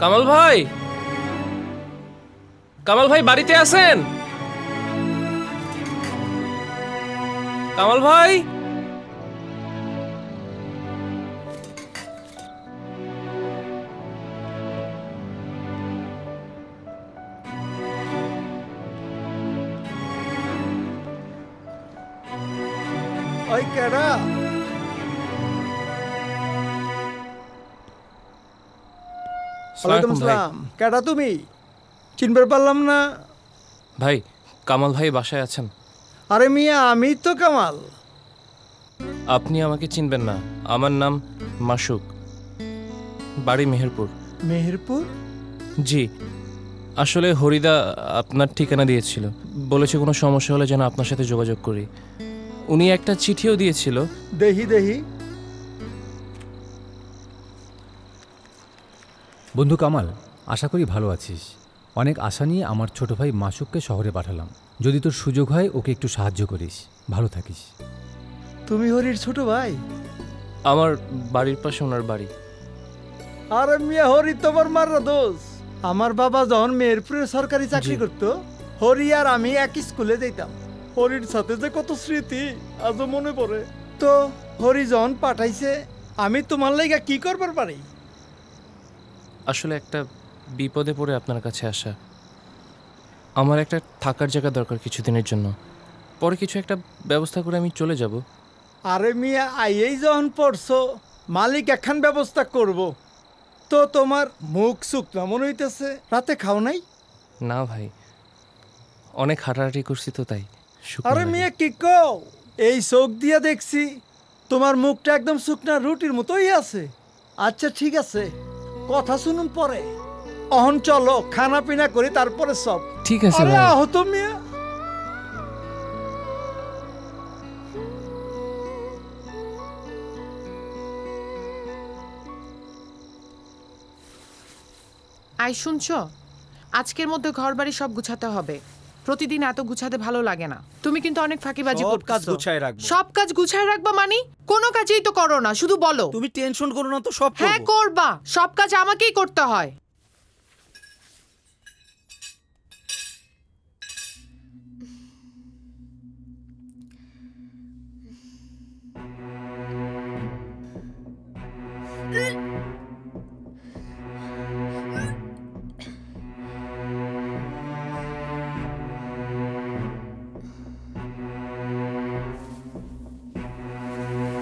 Speaker 1: কামাল ভাই, কামাল ভাই বাড়িতে আছেন? কামাল ভাই,
Speaker 13: ওই কেডা? ওয়ালাইকুম আসসালাম। কেডা তুমি? চিনতে পারলাম না।
Speaker 1: ভাই, কামাল ভাই বাসায় আছেন?
Speaker 13: আরে মিয়া, আমি তো কামাল।
Speaker 1: আপনি আমাকে চিনবেন না, আমার নাম মাসুক, বাড়ি মেহেরপুর।
Speaker 13: মেহেরপুর?
Speaker 1: জি, আসলে হরিদা আপনার ঠিকানা দিয়েছিল, বলেছে কোনো সমস্যা হলে যেন আপনার সাথে যোগাযোগ করি। উনি একটা চিঠিও দিয়েছিল।
Speaker 13: দেহি দেহি।
Speaker 9: বন্ধু কামাল, আশা করি ভালো আছিস। অনেক আশা নিয়ে আমার ছোট ভাই মাসুককে শহরে পাঠালাম। যদি তোর সুযোগ হয় ওকে একটু সাহায্য করিস, ভালো থাকিস।
Speaker 13: তুমি হরির ছোট ভাই?
Speaker 1: আমার বাড়ির পাশে ওনার বাড়ি।
Speaker 13: আরে মিয়া, হরি তোমার মাররা দোষ। আমার বাবা যখন মেহেরপুরে সরকারি চাকরি করত, হরি আর আমি এক স্কুলে যেতাম। হরির সাথে যে কত স্মৃতি আজও মনে পড়ে। তো হরি যখন পাঠাইছে, আমি তোমার লাইগা কি করবার পারি?
Speaker 1: আসলে একটা বিপদে পড়ে আপনার কাছে আসা। আমার একটা থাকার জায়গা দরকার কিছুদিনের জন্য। পরে কিছু একটা ব্যবস্থা করে আমি চলে যাব।
Speaker 13: আরে মিয়া আইয়েই যখন পড়ছো মালিক একখান ব্যবস্থা করব। তো তোমার মুখ শুকনা মনে হইতেছে, রাতে খাও নাই?
Speaker 1: না ভাই, অনেক হাঁটাহাঁটি করছি তো তাই।
Speaker 13: আরে মিয়া কি কও, এই চোখ দিয়ে দেখছি তোমার মুখটা একদম শুকনা রুটির মতোই আছে। আচ্ছা ঠিক আছে, কথা শুনুন পরে। অহন চলো খানা পিনা করি তারপরে সব।
Speaker 1: ঠিক আছে
Speaker 13: আরে
Speaker 1: ভাই।
Speaker 13: আহ তো মিয়া।
Speaker 10: আই শুনছো, আজকের মধ্যে ঘরবাড়ি সব গুছাতে হবে। প্রতিদিন এত গুছাতে ভালো লাগে না। তুমি কিন্তু অনেক ফাঁকিবাজি
Speaker 6: সব
Speaker 10: করতেছো।
Speaker 6: কাজ গুছায় রাখবো।
Speaker 10: সব কাজ গুছায় রাখবা মানে? কোনো কাজই তো করো না, শুধু বলো।
Speaker 6: তুমি টেনশন করো না তো, সব করব।
Speaker 10: হ্যাঁ করবা, সব কাজ আমাকেই করতে হয়।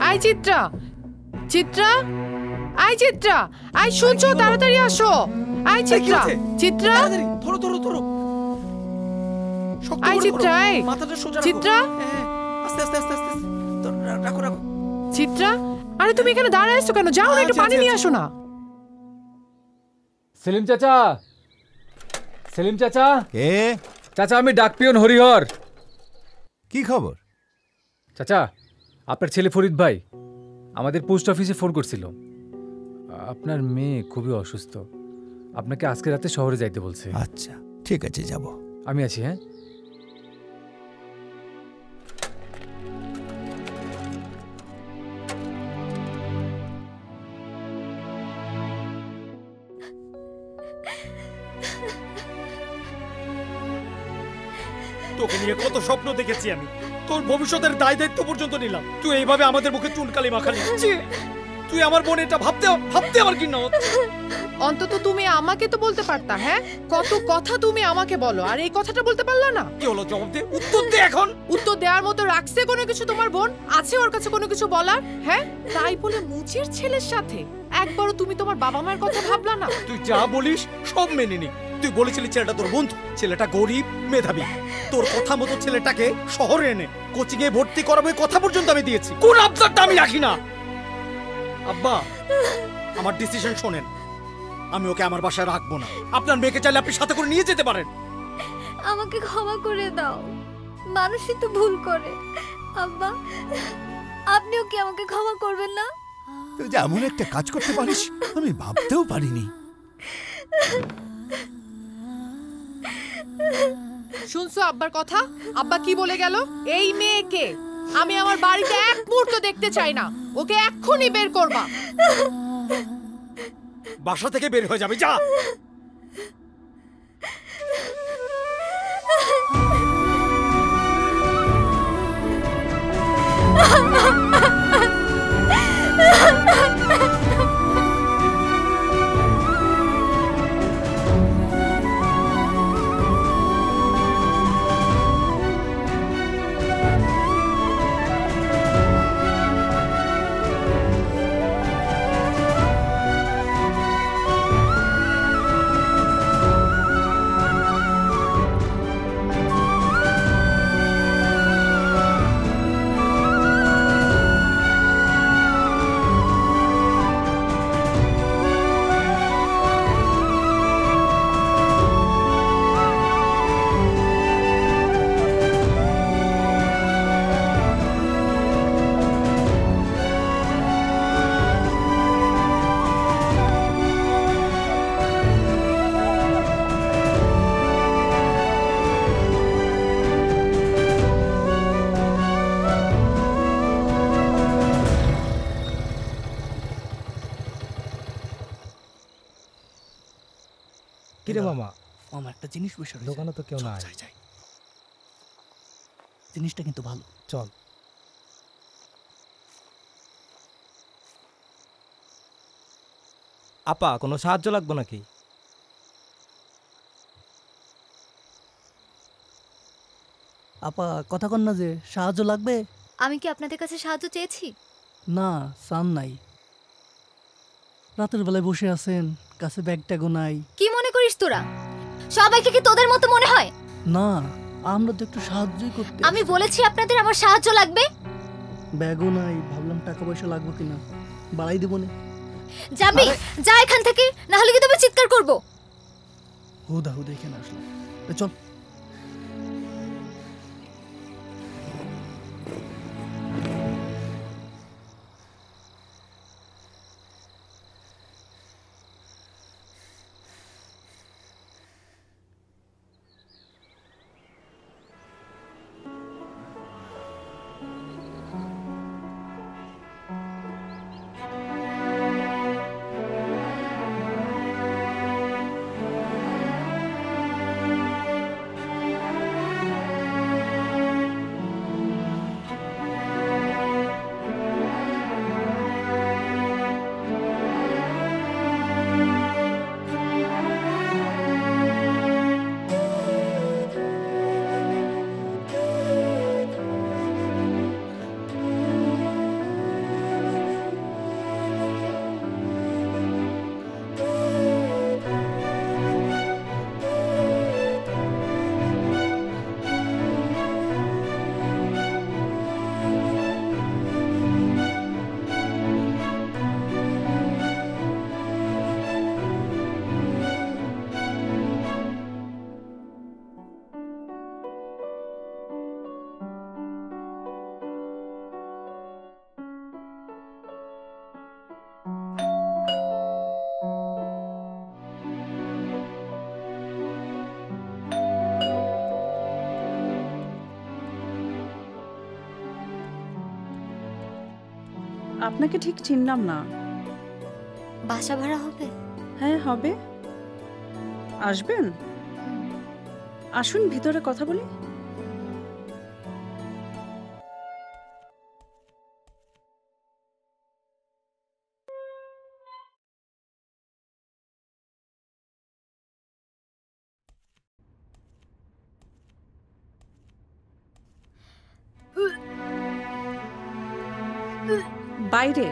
Speaker 10: I Chitra, Chitra, I Chitra, I শুনছো, তাড়াতাড়ি আসো। আই চিত্রা, চিত্রা,
Speaker 6: ধরো ধরো ধরো।
Speaker 10: আই চিত্রা, আই
Speaker 6: মাথাটা সোজা রাখো।
Speaker 10: চিত্রা,
Speaker 6: আস্তে আস্তে আস্তে আস্তে রাখো রাখো।
Speaker 10: চিত্রা, আরে তুমি এখানে দাঁড়ায় আছো কেন? যাও না, একটু পানি নিয়ে আসো না।
Speaker 9: সেলিম চাচা, সেলিম চাচা।
Speaker 7: কে?
Speaker 9: চাচা আমি ডাকপিয়ন হরিহর।
Speaker 7: কি খবর?
Speaker 9: চাচা আপনার ছেলে ফরিদ ভাই আমাদের পোস্ট অফিসে ফোন করছিল। আপনার মেয়ে খুবই অসুস্থ, আপনাকে আজকে রাতে শহরে যাইতে বলছে।
Speaker 7: আচ্ছা ঠিক আছে, যাব।
Speaker 9: আমি আছি। হ্যাঁ
Speaker 6: তোকে নিয়ে কত স্বপ্ন দেখেছি আমি, তোর ভবিষ্যতের দায় দায়িত্ব পর্যন্ত নিলাম। তুই এইভাবে আমাদের মুখে চুনকালি মাখালি। তুই আমার বোন, এটা ভাবতে ভাবতে আমার কি না।
Speaker 10: অন্তত তুমি আমাকে তো বলতে পারতা। হ্যাঁ, কত কথা তুমি আমাকে বলো, আর এই কথাটা বলতে পারলা না।
Speaker 6: কি হলো, জবাব দে, উত্তর দে এখন।
Speaker 10: উত্তর দেওয়ার মতো রাখছে কোনো কিছু তোমার বোন? আছে ওর কাছে কোনো কিছু বলার? হ্যাঁ, তাই বলে মুচির ছেলের সাথে একবারও তুমি তোমার বাবা মায়ের কথা ভাবলা না?
Speaker 6: তুই যা বলিস সব মেনে নি। তুই বলেছিলি ছেলেটা তোর বন্ধু, ছেলেটা গরিব মেধাবী। তোর কথা মতো ছেলেটাকে শহরে এনে কোচিং এ ভর্তি করাবো কথা পর্যন্ত আমি দিয়েছি। কোন আবদারটা আমি রাখি না। আব্বা আমার ডিসিশন শোনেন, আমি ওকে আমার বাসায় রাখবো না। আপনার মেয়েকে চাইলে আপনি সাথে করে নিয়ে যেতে পারেন।
Speaker 2: আমাকে ক্ষমা করে দাও, মানুষই তো ভুল করে। আব্বা আপনিও কি আমাকে ক্ষমা করবেন না?
Speaker 7: তুই যে এমন একটা কাজ করতে পারিস আমি ভাবতেও পারিনি।
Speaker 10: শুনছো আব্বার কথা? আব্বা কি বলে গেল? এই মেয়েকে আমি আমার বাড়িতে এক মুহূর্ত দেখতে চাই না। ওকে এক্ষুনি বের করবা।
Speaker 6: বাসা থেকে বের হয়ে যাবে, যা।
Speaker 12: কিরে মামা?
Speaker 6: মামা একটা জিনিস বসে
Speaker 12: দোকানে তো কেউ নাই।
Speaker 6: জিনিসটা কিন্তু ভালো।
Speaker 12: চল। আপা কোনো সাহায্য লাগবে নাকি?
Speaker 14: আরে আপা কথা কন না যে সাহায্য লাগবে?
Speaker 2: আমি কি আপনাদের কাছে সাহায্য চেয়েছি?
Speaker 14: না, চান নাই। রাতের বেলায় বসে আছেন, কাছে ব্যাগ ট্যাগও নাই।
Speaker 2: কি মনে করিস তোরা? সবাইকে কি তোদের মতো মনে হয়?
Speaker 14: না, আমরা তো একটু সাহায্যই করতে।
Speaker 2: আমি বলেছি আপনাদের আমার সাহায্য লাগবে।
Speaker 14: ব্যাগও নাই, ভাবলাম টাকা পয়সা লাগবে কিনা, বাড়াই দেবো না।
Speaker 2: যাবি, যা এখান থেকে, না হলে কিন্তু আমি চিৎকার করব।
Speaker 14: হুদা হুদা এখানে আসলাম, চল।
Speaker 15: আপনাকে ঠিক চিনলাম না।
Speaker 2: বাসা ভাড়া হবে?
Speaker 15: হ্যাঁ হবে। আসবেন? আসুন ভিতরে কথা বলি। বাইরে।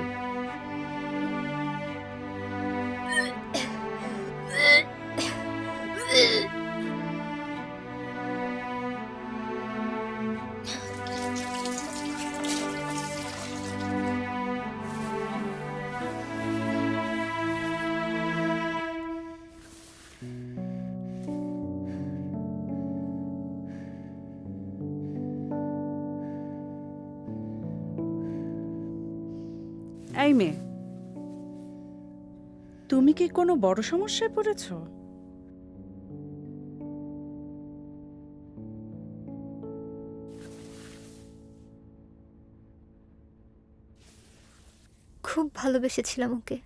Speaker 15: এই মেয়ে, তুমি কি কোনো বড় সমস্যায় পড়েছ?
Speaker 2: খুব ভালোবেসেছিলাম ওকে।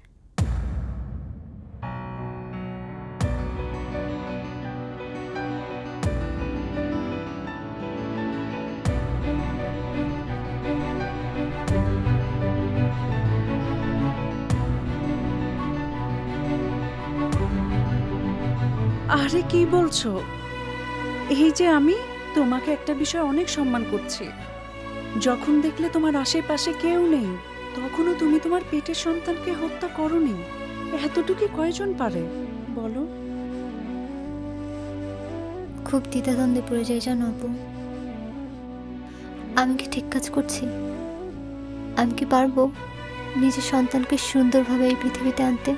Speaker 15: আরে কি বলছো? এই যে আমি তোমাকে একটা বিষয় অনেক সম্মান করছি। যখন দেখলে তোমার আশেপাশে কেউ নেই, তখনও তুমি তোমার পেটের সন্তানকে হত্যা করোনি। এতটুকু কয়জন পারে বলো?
Speaker 2: খুব দ্বিধাদ্বন্দ্বে পড়ে যাই জানো আপু। আমি কি ঠিক কাজ করছি? আমি কি পারবো নিজের সন্তানকে সুন্দরভাবে এই পৃথিবীতে আনতে?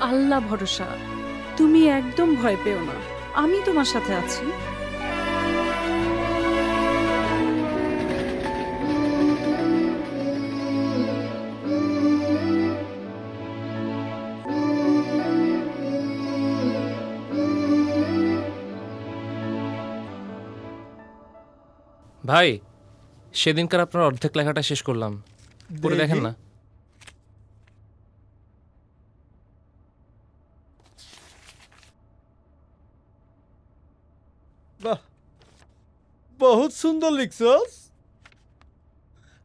Speaker 15: আল্লাহ ভরসা, তুমি একদম ভয় পেও না, আমি তোমার সাথে আছি।
Speaker 1: ভাই, সেদিনকার আপনার অর্ধেক লেখাটা শেষ করলাম, পড়ে দেখেন না।
Speaker 13: বাহ, বহুত সুন্দর লিখছস।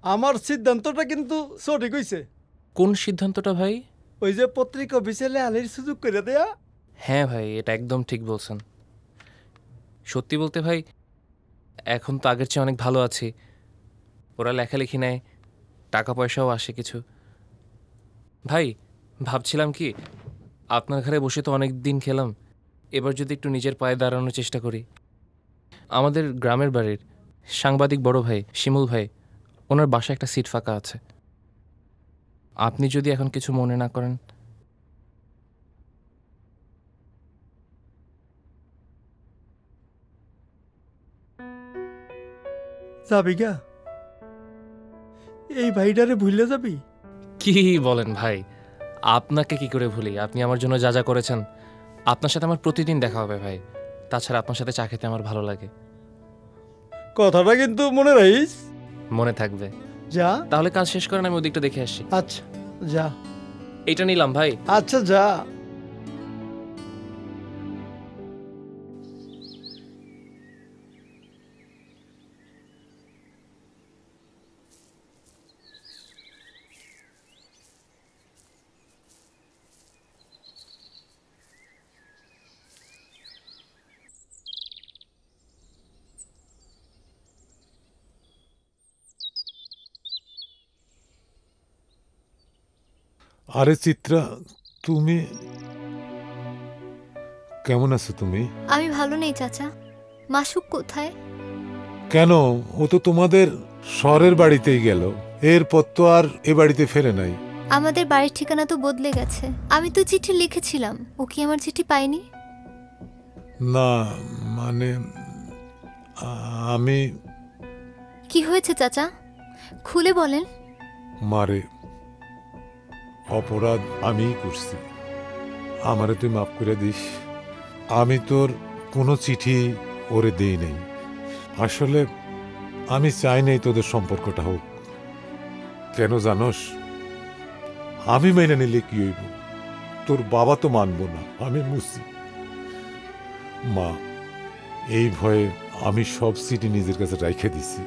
Speaker 13: আমার সিদ্ধান্তটা কিন্তু সঠিক হইছে।
Speaker 1: কোন সিদ্ধান্তটা ভাই?
Speaker 13: ওই যে পত্রিকা অফিসে লেহালির সুযোগ করে দেয়া।
Speaker 1: হ্যাঁ ভাই, এটা একদম ঠিক বলছেন। সত্যি বলতে ভাই, এখন তো আগের চেয়ে অনেক ভালো আছি। ওরা লেখালেখি নেয়, টাকা পয়সাও আসে কিছু। ভাই ভাবছিলাম কি, আপনার ঘরে বসে তো অনেক দিন খেলাম, এবার যদি একটু নিজের পায়ে দাঁড়ানোর চেষ্টা করি। আমাদের গ্রামের বাড়ির সাংবাদিক বড় ভাই শিমুল ভাই, ওনার বাসায় একটা সিট ফাঁকা আছে। আপনি যদি এখন কিছু মনে না করেন।
Speaker 13: যাবি গা? এই ভাইটারে ভুলে যাবি?
Speaker 1: কি বলেন ভাই, আপনাকে কি করে ভুলি? আপনি আমার জন্য যা যা করেছেন। আপনার সাথে আমার প্রতিদিন দেখা হবে ভাই। তাছাড়া আপনার সাথে চা খেতে আমার ভালো লাগে।
Speaker 13: কথাটা কিন্তু মনে রাখিস।
Speaker 1: মনে থাকবে।
Speaker 13: যা
Speaker 1: তাহলে কাজ শেষ করেন, আমি ওদিকটা দেখে আসছি।
Speaker 13: আচ্ছা যা।
Speaker 1: এইটা নিলাম ভাই।
Speaker 13: আচ্ছা যা।
Speaker 4: আরে চিত্রা, তুমি কেমন আছো? তুমি?
Speaker 2: আমি ভালো নেই চাচা। মাসুক কোথায়?
Speaker 4: কেন, ও তো তোমাদের শহরের বাড়িতেই গেল, এরপর তো আর এ বাড়িতে ফেরে নাই।
Speaker 2: আমাদের বাড়ির ঠিকানা তো বদলে গেছে। আমি তো চিঠি লিখেছিলাম, ও কি আমার চিঠি পায়নি?
Speaker 4: না মানে আমি।
Speaker 2: কি হয়েছে চাচা, খুলে বলেন।
Speaker 4: মারে, অপরাধ আমিই করছি, আমারে তুই মাফ করে দিস। আমি তোর কোনো চিঠি ওরে দেই নাই। আসলে আমি চাই নাই তোদের সম্পর্কটা হোক। কেন জানোস? আমি মেনে নিলে কি হইব? তোর বাবা তো মানব না, আমি মুসি। মা, এই ভয়ে আমি সব চিঠি নিজের কাছে রাইখে দিছি,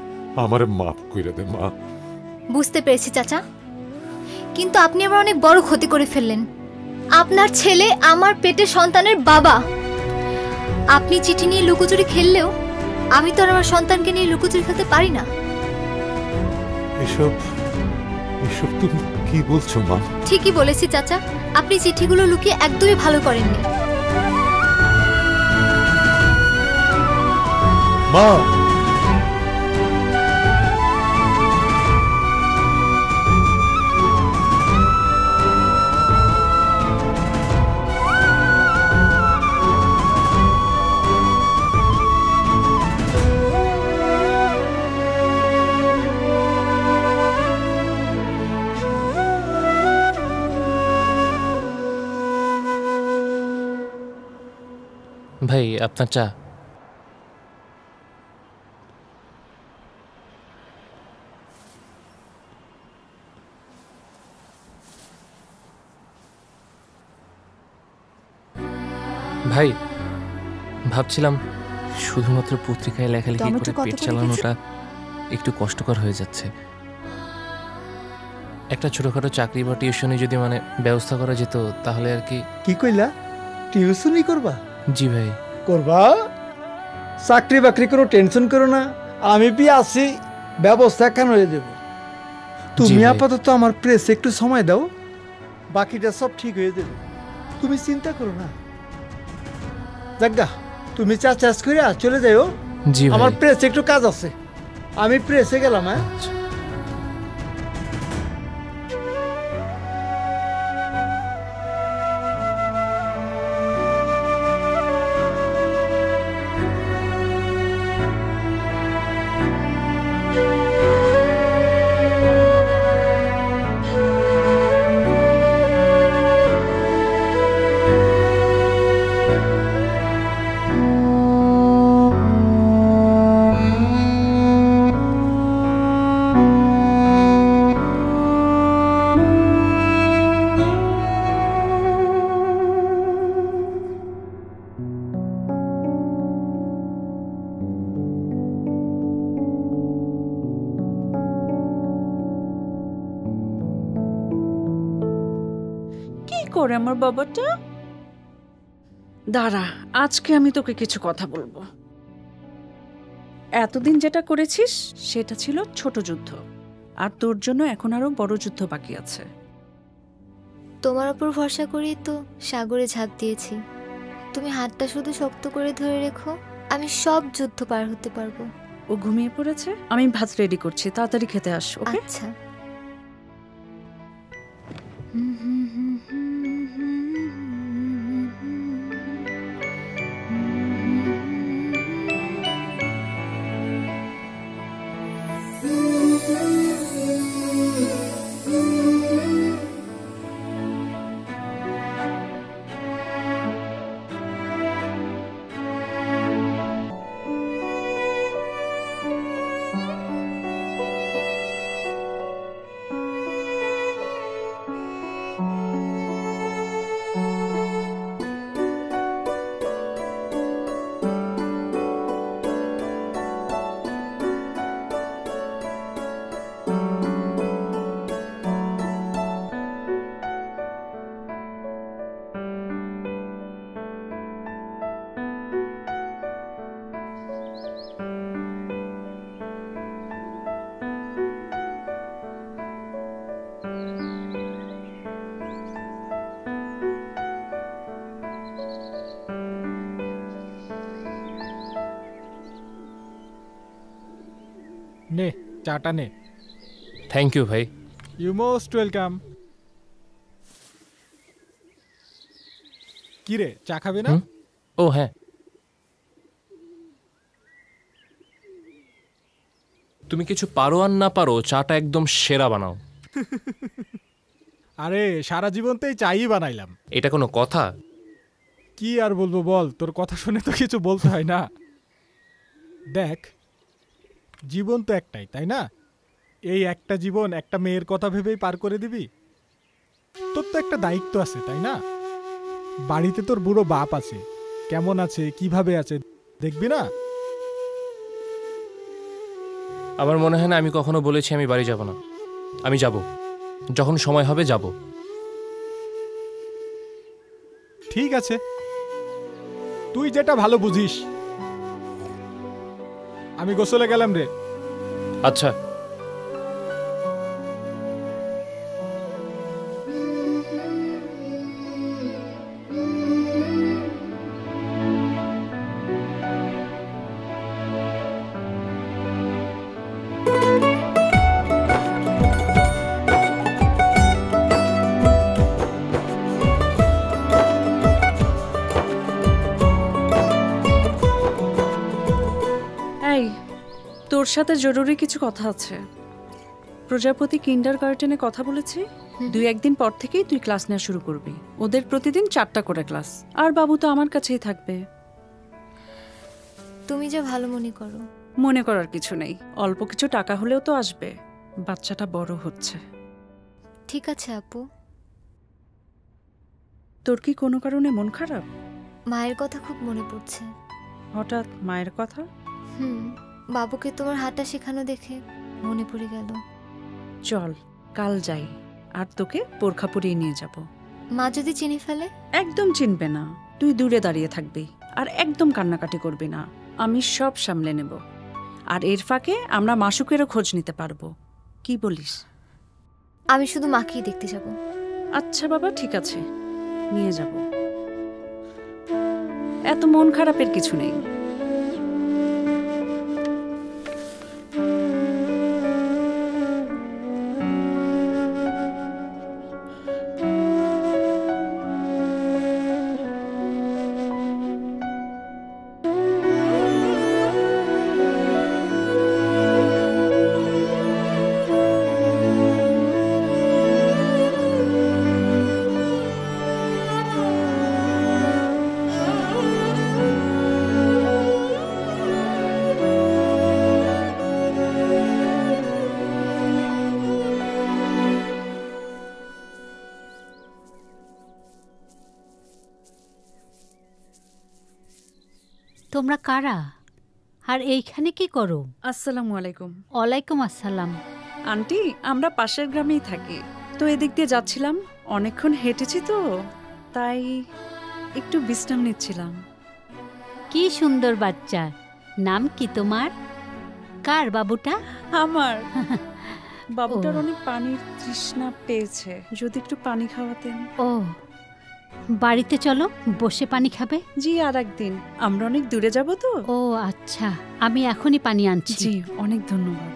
Speaker 4: আমারে মাফ করে দে মা।
Speaker 2: বুঝতে পেরেছি চাচা, কিন্তু আপনি আবার অনেক বড় ক্ষতি করে ফেললেন। আপনার ছেলে আমার পেটে সন্তানের বাবা। আপনি চিঠি নিয়ে লুকোচুরি খেললেও আমি তো আর আমার সন্তানকে নিয়ে লুকোচুরি খেলতে পারি না।
Speaker 4: এসব এসব তুমি কি বলছো মা?
Speaker 2: ঠিকই বলেছি চাচা, আপনি চিঠিগুলো লুকিয়ে একদমই ভালো করেননি।
Speaker 4: মা,
Speaker 1: ভাই আপনার চা। ভাই ভাবছিলাম শুধুমাত্র পত্রিকায় লেখালেখি করে পেট চালানোটা একটু কষ্টকর হয়ে যাচ্ছে। একটা ছোটখাটো চাকরি বা টিউশনি যদি মানে ব্যবস্থা করা যেত তাহলে আর কি।
Speaker 13: কি কইলা? টিউশনি করবা?
Speaker 1: জি ভাই।
Speaker 13: করবা? চাকরি বাকরি কোনো টেনশন করো না, আমি বি আছি, ব্যবস্থা কেন হয়ে দেব। তুমি আপাতত আমার প্রেসে একটু সময় দাও, বাকিটা সব ঠিক হয়ে যাবে, তুমি চিন্তা করো না। জাগা, তুমি চা চাষ করে চলে যাও।
Speaker 1: জি
Speaker 13: আমার প্রেসে একটু কাজ আছে, আমি প্রেসে গেলাম। হ্যাঁ
Speaker 15: করে আমার বাবাটা। দাঁড়া, আজকে আমি তোকে কিছু কথা বলবো। এতদিন যেটা করেছিস সেটা ছিল ছোট যুদ্ধ, আর তোর জন্য এখন আরো বড় যুদ্ধ বাকি আছে।
Speaker 2: তোমার ওপর ভরসা করেই তো সাগরে ঝাঁপ দিয়েছি। তুমি হাতটা শুধু শক্ত করে ধরে রেখো, আমি সব যুদ্ধ পার হতে পারবো।
Speaker 15: ও ঘুমিয়ে পড়েছে, আমি ভাত রেডি করছি, তাড়াতাড়ি খেতে আস। ওকে?
Speaker 2: আচ্ছা।
Speaker 16: নে চাটা নে।
Speaker 1: থ্যাংক ইউ ভাই।
Speaker 16: You most welcome. কি রে, চা খাবে না?
Speaker 1: ও হ্যাঁ, তুমি কিছু পারো আর না পারো, চাটা একদম সেরা বানাও।
Speaker 16: আরে সারা জীবন তো এই চাই বানাইলাম।
Speaker 1: এটা কোনো কথা?
Speaker 16: কি আর বলবো বল, তোর কথা শুনে তো কিছু বলতে হয় না। দেখ, জীবন তো একটাই, তাই না? এই একটা জীবন একটা মেয়ের কথা ভেবেই পার করে দিবি? তোর তো একটা দায়িত্ব আছে, তাই না? বাড়িতে তোর বুড়ো বাপ আছে, কেমন আছে কিভাবে আছে দেখবি না?
Speaker 1: আমার মনে হয় না আমি কখনো বলেছি আমি বাড়ি যাব না। আমি যাব, যখন সময় হবে যাব।
Speaker 16: ঠিক আছে, তুই যেটা ভালো বুঝিস। আমি গোসলে গেলাম রে।
Speaker 1: আচ্ছা।
Speaker 15: এই, তোর সাথে জরুরি কিছু কথা আছে। প্রজাপতি কিন্ডার গার্ডেনে কথা বলেছি, 2-1 দিন পর থেকেই তুই ক্লাস নেওয়া শুরু করবি। ওদের প্রতিদিন 4টা করে ক্লাস, আর বাবু তো আমার কাছেই থাকবে।
Speaker 2: তুমি যে ভালো মনে করো।
Speaker 15: মনে করার কিছু নেই, অল্প কিছু টাকা হলেও তো আসবে। বাচ্চাটা বড় হচ্ছে।
Speaker 2: ঠিক আছে আপু।
Speaker 15: তোর কি কোনো কারণে মন খারাপ?
Speaker 2: মায়ের কথা খুব মনে পড়ছে।
Speaker 15: হঠাৎ মায়ের কথা?
Speaker 2: বাবুকে তোমার হাঁটা শেখানো দেখে মনে পড়ে গেল।
Speaker 15: চল কাল যাই, আর তোকে বোরখা পরিয়ে নিয়ে যাব।
Speaker 2: মা যদি চিনি ফেলে?
Speaker 15: একদম চিনবে না, তুই দূরে দাঁড়িয়ে থাকবি আর একদম কান্নাকাটি করবি না। আমি সব সামলে নেব। আর এর ফাঁকে আমরা মাসুকেরও খোঁজ নিতে পারবো। কি বলিস?
Speaker 2: আমি শুধু মাকেই দেখতে যাব।
Speaker 15: আচ্ছা বাবা, ঠিক আছে, নিয়ে যাব। এত মন খারাপের কিছু নেই।
Speaker 5: তোমরা কারা আর এইখানে কি করো?
Speaker 15: আসসালামু আলাইকুম।
Speaker 5: ওয়ালাইকুম আসসালাম।
Speaker 15: আন্টি, আমরা পাশের গ্রামেই থাকি, তো এদিক দিয়ে যাচ্ছিলাম, অনেকক্ষণ হেঁটেছি তো তাই একটু বিশ্রাম নিচ্ছিলাম।
Speaker 5: কি সুন্দর বাচ্চা, নাম কি তোমার? কার বাবুটা?
Speaker 15: আমার। বাবুটার অনেক পানির তৃষ্ণা পেয়েছে, যদি একটু পানি খাওয়াতেন।
Speaker 5: ও, বাড়িতে চলো, বসে পানি খাবে।
Speaker 15: জি, আর একদিন, আমরা অনেক দূরে যাব তো।
Speaker 5: ও আচ্ছা, আমি এখনই পানি আনছি।
Speaker 15: জি, অনেক ধন্যবাদ।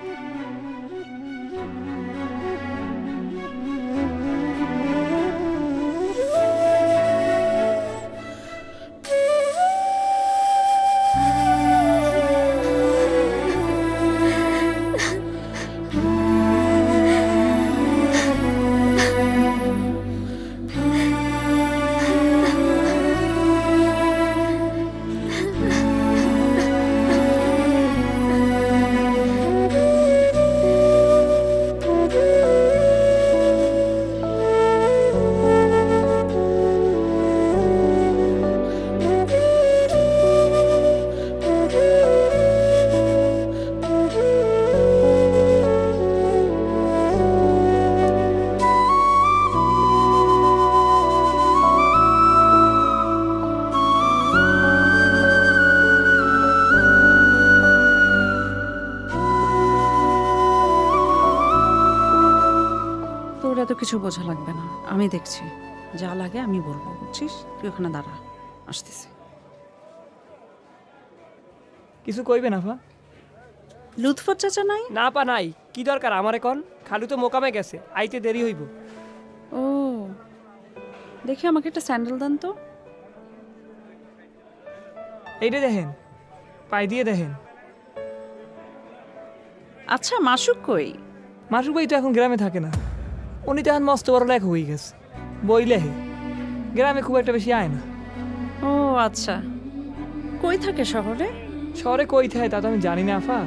Speaker 15: এত কিছু বোঝা লাগবে না, আমি দেখছি, যা লাগে আমি বলবো, বুঝছিস? তুই ওখানে দাঁড়া, আসতেছি।
Speaker 17: কিছু কইবে না?
Speaker 15: লুৎফর চাচা নাই?
Speaker 17: না পা নাই, কি দরকার আমারে কন? খালু তো মোকামে গেছে, আইতে দেরি হইব।
Speaker 15: ও, দেখি আমাকে একটা স্যান্ডেল দেন তো।
Speaker 17: এইটা দেখেন, পাই দিয়ে দেখেন।
Speaker 15: আচ্ছা, মাসুক কই?
Speaker 17: মাসুক ভাই তো এখন গ্রামে থাকে না, উনি তো এখন মস্ত বড় লেখ হয়ে গেছে, বই লেহে, গ্রামে খুব একটা বেশি আয় না।
Speaker 15: ও আচ্ছা, কই থাকে শহরে?
Speaker 17: শহরে কই থাকে তা তো আমি জানি না আফা,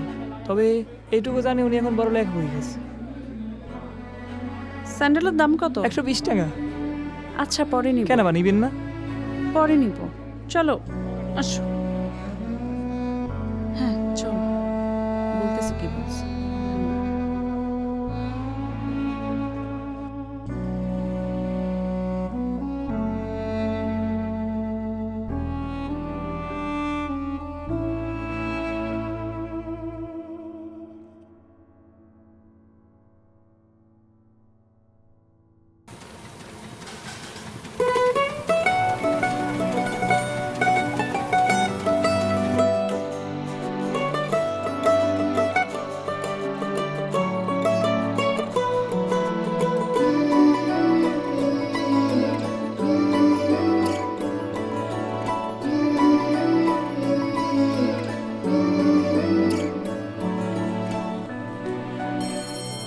Speaker 17: তবে এইটুকু জানি উনি এখন বড় লেখ হয়ে গেছে।
Speaker 15: স্যান্ডেলের দাম কত?
Speaker 17: 120 টাকা।
Speaker 15: আচ্ছা, পরে নিব।
Speaker 17: কেন বা নিবেন না?
Speaker 15: পরে নিব, চলো আসো। হ্যাঁ চলো, বলতেছি কি বলছি।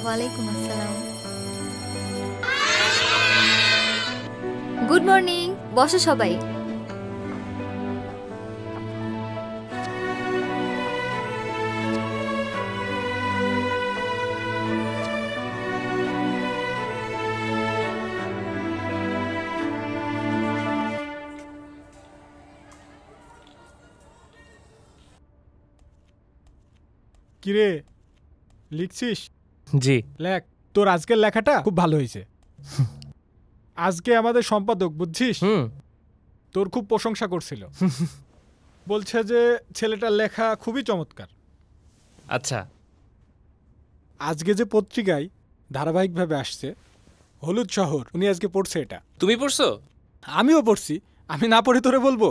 Speaker 2: ওয়ালাইকুম আসসালাম। গুড মর্নিং, বসো সবাই।
Speaker 16: কিরে, লিখছিস?
Speaker 1: জি।
Speaker 16: লেখ, তোর আজকের লেখাটা খুব ভালো হয়েছে। আজকে আমাদের সম্পাদক, বুঝছিস, তোর খুব প্রশংসা করছিল। বলছে যে ছেলেটার লেখা খুবই চমৎকার।
Speaker 1: আচ্ছা,
Speaker 16: আজকে যে পত্রিকায় ধারাবাহিকভাবে আসছে হলুদ শহর, উনি আজকে পড়ছে এটা।
Speaker 1: তুমি পড়ছো?
Speaker 16: আমিও পড়ছি। আমি না পড়ে তোরে বলবো?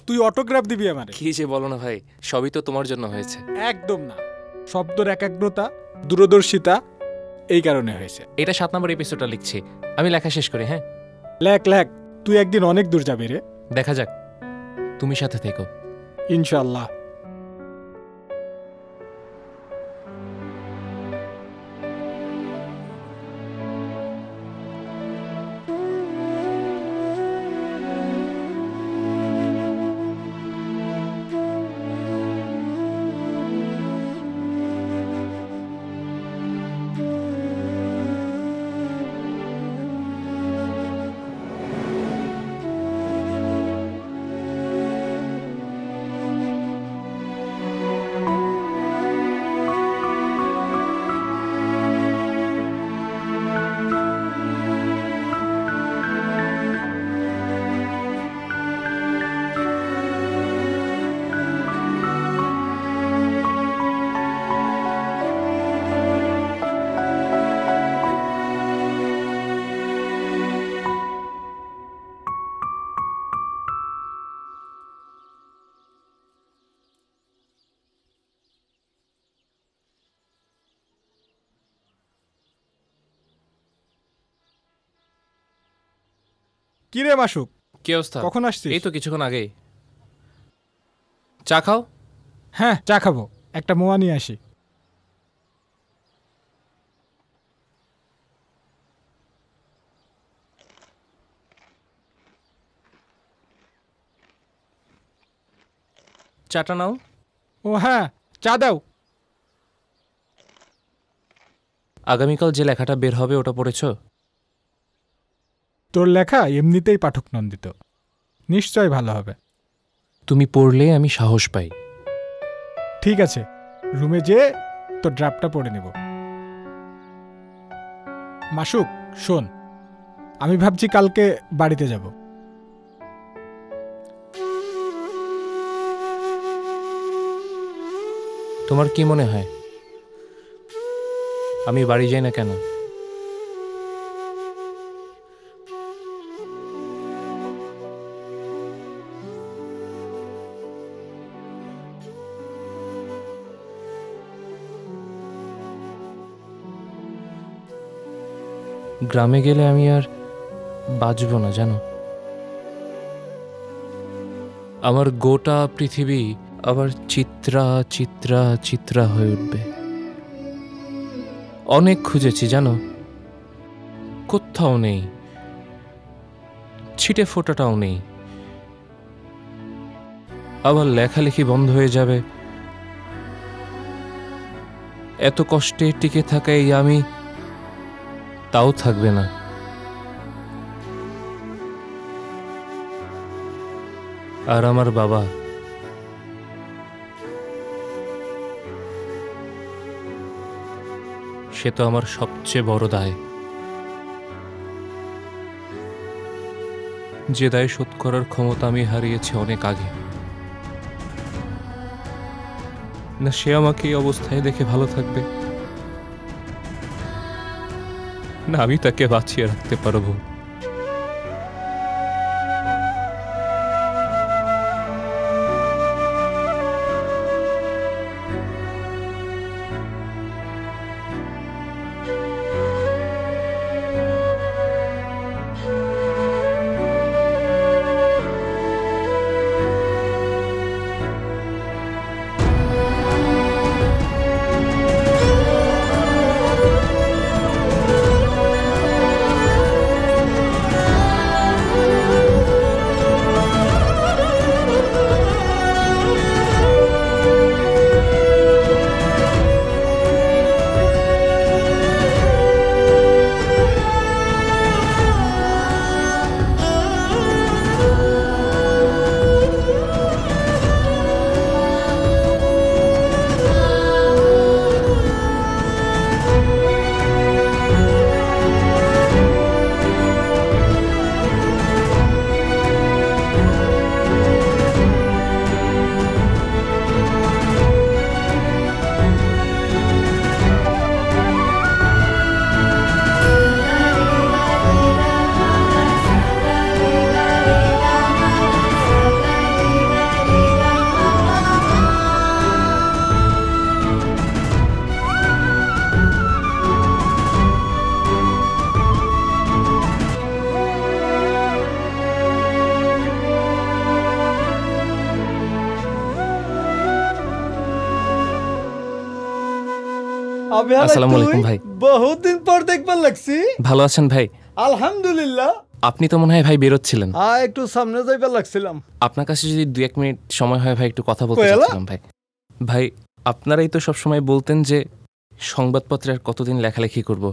Speaker 16: তুই অটোগ্রাফ দিবি আমারে।
Speaker 1: কি যে বলো না ভাই, সবই তো তোমার জন্য হয়েছে।
Speaker 16: একদম না, শব্দের একাগ্রতা, দূরদর্শিতা, এই কারণে হয়েছে।
Speaker 1: এটা 7 নম্বর এপিসোডটা লিখছি, আমি লেখা শেষ করি। হ্যাঁ,
Speaker 16: লেখ লেখ, তুই একদিন অনেক দূর যাবি রে।
Speaker 1: দেখা যাক, তুমি সাথে থেকো
Speaker 16: ইনশাআল্লাহ। কি রে মাসুক,
Speaker 1: কি অবস্থা?
Speaker 16: কখন আসছিস?
Speaker 1: এই তো কিছুক্ষণ আগেই। চা খাও?
Speaker 16: হ্যাঁ, চা খাবো। একটা মোয়া নিয়ে আসি।
Speaker 1: চাটা নাও।
Speaker 16: ও হ্যাঁ, চা দাও।
Speaker 1: আগামীকাল যে লেখাটা বের হবে ওটা পড়েছো?
Speaker 16: তোর লেখা এমনিতেই পাঠক নন্দিত, নিশ্চয় ভালো হবে।
Speaker 1: তুমি পড়লে আমি সাহস পাই।
Speaker 16: ঠিক আছে, রুমে যেয়ে তোর ড্রাফটটা পড়ে নেব। মাসুক শোন, আমি ভাবছি কালকে বাড়িতে যাব।
Speaker 1: তোমার কি মনে হয় আমি বাড়ি যাই না কেন? গ্রামে গেলে আমি আর বাঁচব না জানো। আমার গোটা পৃথিবী আবার চিত্রা চিত্রা চিত্রা হয়ে উঠবে। অনেক খুঁজেছি জানো, কোথাও নেই, ছিটে ফোটাটাও নেই। আবার লেখালেখি বন্ধ হয়ে যাবে। এত কষ্টে টিকে থাকা এই আমি, তাও থাকবে না। আর আমার বাবা, সে তো আমার সবচেয়ে বড় দায়, যে দায় শোধ করার ক্ষমতা আমি হারিয়েছি অনেক আগে। না সে আমাকে এই অবস্থায় দেখে ভালো থাকবে, না আমি তাকে বাঁচিয়ে রাখতে পারবো। আসসালামু আলাইকুম ভাই।
Speaker 13: বহুত দিন পর দেখবার লাগছি।
Speaker 1: ভালো আছেন ভাই?
Speaker 13: আলহামদুলিল্লাহ।
Speaker 1: আপনি তো মনে হয় ভাই বেরোচ্ছিলেন।
Speaker 13: একটু সামনে যাইবার লাগছিলাম।
Speaker 1: আপনার কাছে যদি 2-1 মিনিট সময় হয় ভাই, একটু কথা বলতে চাচ্ছিলাম ভাই। ভাই আপনারাই তো সবসময় বলতেন যে সংবাদপত্রে আর কতদিন লেখালেখি করব,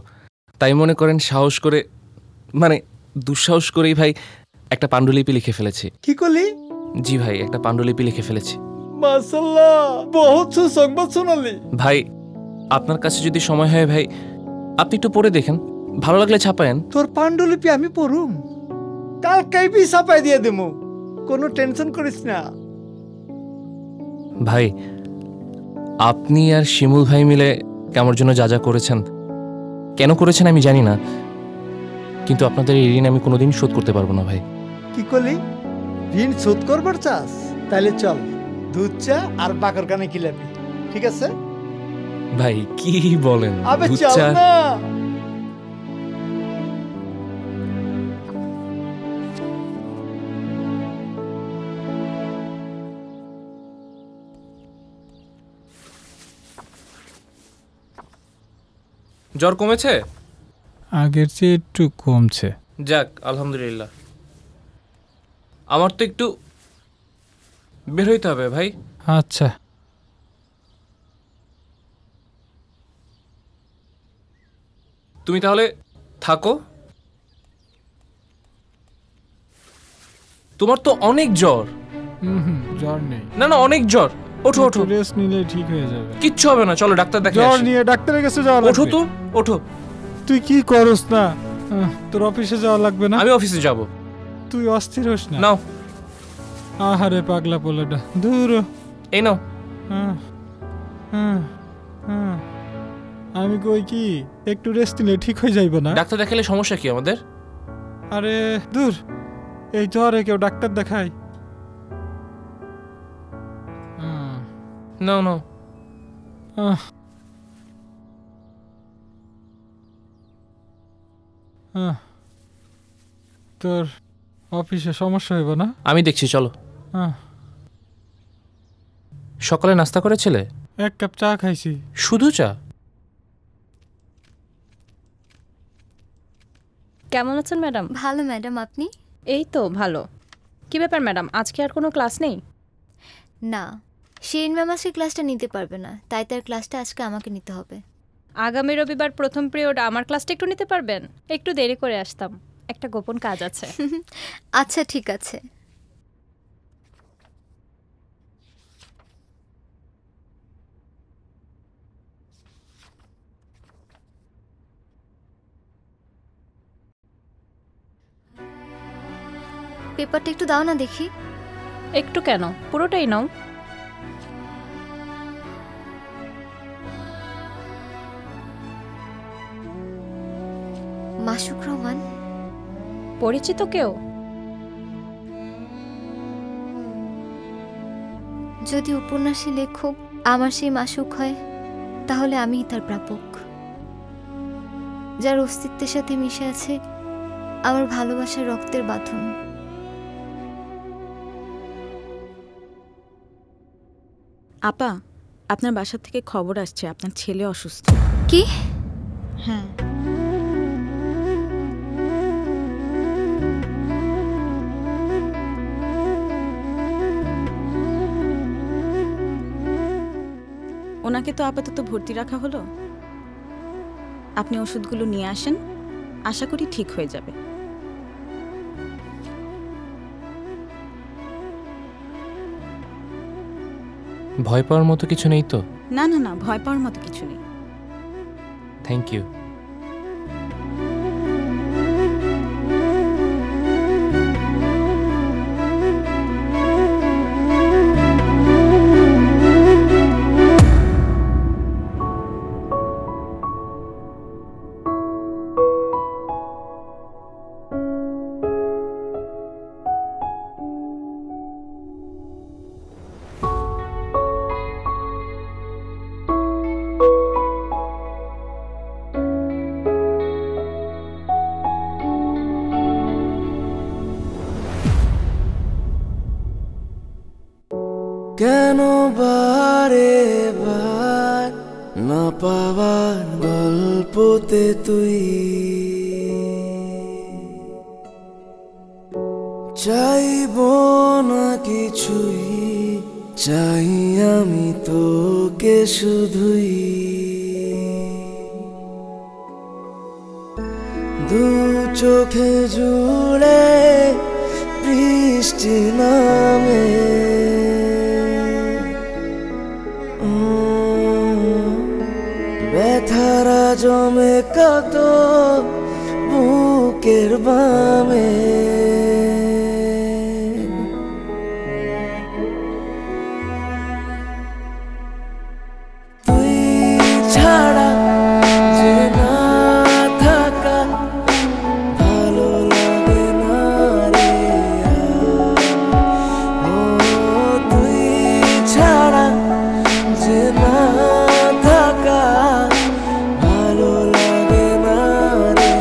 Speaker 1: তাই মনে করেন সাহস করে, মানে দুঃসাহস করেই ভাই একটা পাণ্ডুলিপি লিখে ফেলেছি।
Speaker 13: কি করলি?
Speaker 1: জি ভাই, একটা পাণ্ডুলিপি লিখে ফেলেছি।
Speaker 13: মাশাআল্লাহ, বহুত সুসংবাদ শোনালি
Speaker 1: ভাই। আপনার কাছে যদি সময় হয় ভাই, আপনি একটু পড়ে দেখেন, ভালো লাগলে ছাপায়েন।
Speaker 13: তোর পাণ্ডুলিপি আমি পড়ুম, কালকেই বি ছাপাই দিয়ে দেবো, কোনো টেনশন করিস না।
Speaker 1: ভাই আপনি আর শিমুল ভাই মিলে কেমন জন্য যা যা করেছেন, কেন করেছেন আমি জানি না, কিন্তু আপনাদের এই ঋণ আমি কোনোদিন শোধ করতে পারবো না ভাই।
Speaker 13: কি করলি? ঋণ শোধ করবার চাস? তাহলে চল, দুধ চা আর বাকর কানে কিলাবি, ঠিক আছে?
Speaker 1: ভাই কি বলেন?
Speaker 13: আবে চল না।
Speaker 1: জ্বর কমেছে?
Speaker 16: আগের চেয়ে একটু কমছে।
Speaker 1: যাক আলহামদুলিল্লাহ। আমার তো একটু বের হইতে হবে ভাই।
Speaker 16: আচ্ছা।
Speaker 1: তুমি তাহলে থাকো। তোমার তো অনেক জ্বর।
Speaker 16: জ্বর নেই।
Speaker 1: না না অনেক জ্বর। ওঠো ওঠো,
Speaker 16: রেস্ট নিলে ঠিক হয়ে যাবে।
Speaker 1: কিচ্ছু হবে না, চলো ডাক্তার দেখাই
Speaker 16: জ্বর
Speaker 1: আসি।
Speaker 16: নিয়ে ডাক্তারের কাছে যাওয়া লাগবে।
Speaker 1: ওঠো তো, ওঠো।
Speaker 16: তুই কি করস না? তোর অফিসে যাওয়া লাগবে না?
Speaker 1: আমি অফিসে যাব।
Speaker 16: তুই অস্থির হোস না।
Speaker 1: নাও।
Speaker 16: আহারে পাগলা পোলাটা, দূর।
Speaker 1: এই নাও।
Speaker 16: আমি কই কি একটু রেস্ট নিলে ঠিক হয়ে যাইব না?
Speaker 1: ডাক্তার দেখালে সমস্যা কি আমাদের?
Speaker 16: আরে দূর, এই জ্বরে কেউ ডাক্তার দেখায়?
Speaker 1: নাও নাও।
Speaker 16: তোর অফিসে সমস্যা হইব না?
Speaker 1: আমি দেখছি, চলো। সকালে নাস্তা করেছিলে?
Speaker 16: 1 কাপ চা খাইছি।
Speaker 1: শুধু চা?
Speaker 18: কেমন আছেন ম্যাডাম?
Speaker 2: ভালো ম্যাডাম, আপনি?
Speaker 18: এই তো ভালো। কি ব্যাপার ম্যাডাম, আজকে আর কোনো ক্লাস নেই?
Speaker 2: না, শিরিন ম্যাম আজকে ক্লাসটা নিতে পারবে না, তাই তার ক্লাসটা আজকে আমাকে নিতে হবে।
Speaker 18: আগামী রবিবার প্রথম পিরিয়ড আমার ক্লাসটা একটু নিতে পারবেন? একটু দেরি করে আসতাম, একটা গোপন কাজ আছে।
Speaker 2: আচ্ছা ঠিক আছে। পেপারটা একটু দাও না দেখি।
Speaker 18: একটু কেন, পুরোটাই নাও।
Speaker 2: মাসুক রহমান
Speaker 18: পরিচিত কেউ?
Speaker 2: যদি উপন্যাসী লেখক আমার সেই মাসুক হয়, তাহলে আমিই তার প্রাপক। যার অস্তিত্বের সাথে মিশে আছে আমার ভালোবাসার রক্তের বাঁধন।
Speaker 15: আপা, আপনার বাসা থেকে খবর আসছে আপনার ছেলে অসুস্থ।
Speaker 2: কি?
Speaker 15: হ্যাঁ। ওনাকে তো আপাতত ভর্তি রাখা হলো। আপনি ওষুধগুলো নিয়ে আসেন, আশা করি ঠিক হয়ে যাবে।
Speaker 1: ভয় পাওয়ার মতো কিছু নেই তো?
Speaker 15: না না না, ভয় পাওয়ার মতো কিছু নেই।
Speaker 1: Thank you.
Speaker 3: কেন বারে বার না পাওয়ার গল্পতে তুই চাইব না কিছুই, চাই আমি তোকে শুধুই। দু চোখে জুড়ে বৃষ্টি নামে, ব্যথারা জমে কত বুকের বামে। তুই ছাড়া যে না থাকা ভালো লাগে না রে। ও তুই ছাড়া যে না থাকা ভালো লাগে না রে।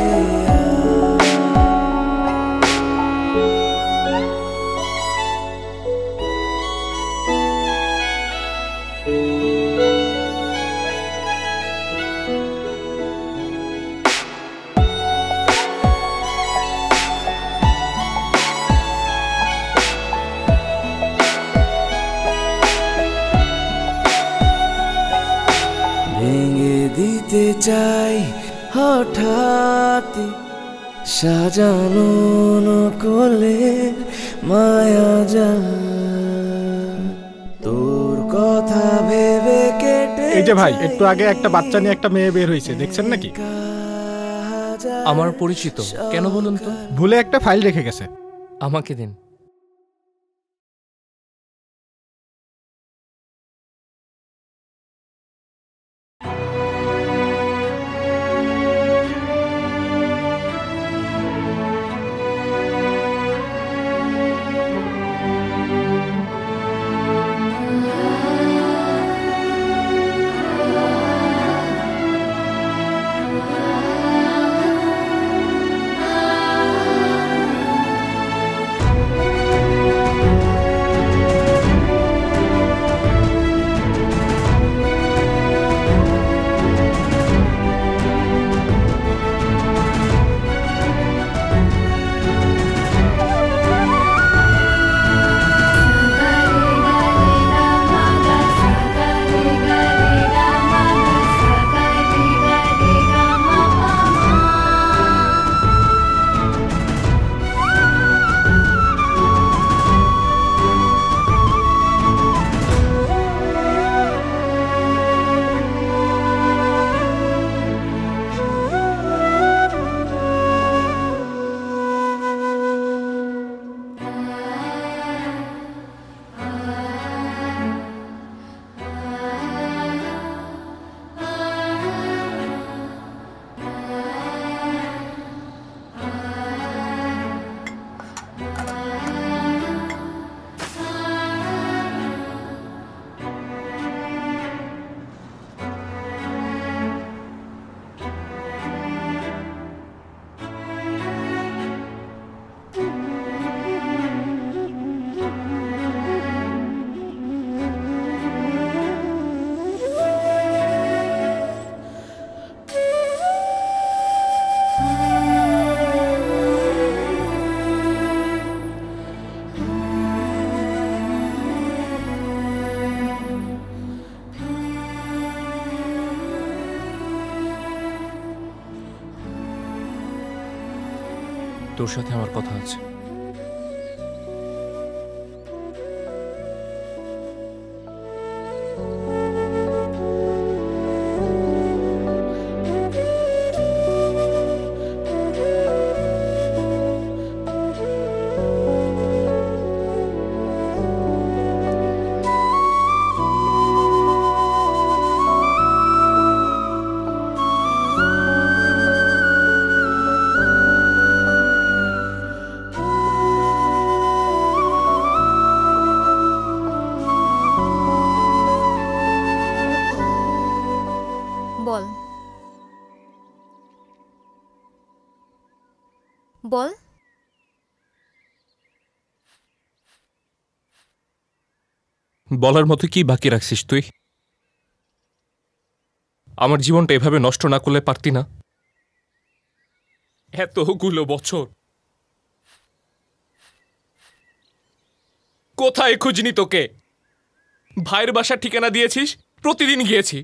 Speaker 3: চাই হঠাৎ সাজানো নকলের মায়া জাল তোর কথা ভেবে কেটে
Speaker 16: এই যে ভাই, একটু আগে একটা বাচ্চা নিয়ে একটা মেয়ে বের হয়েছে, দেখছেন নাকি?
Speaker 1: আমার পরিচিত, কেন বলুন তো?
Speaker 16: ভুলে একটা ফাইল রেখে গেছে।
Speaker 1: আমাকে দিন। তোর সাথে আমার কথা আছে।
Speaker 2: বল বল
Speaker 1: বলার মতো কি বাকি রাখছিস তুই? আমার জীবনটা এভাবে নষ্ট না করলে পারতি না? এতগুলো বছর কোথায় খুঁজিনি তোকে? ভাইয়ের বাসার ঠিকানা দিয়েছিস, প্রতিদিন গিয়েছি,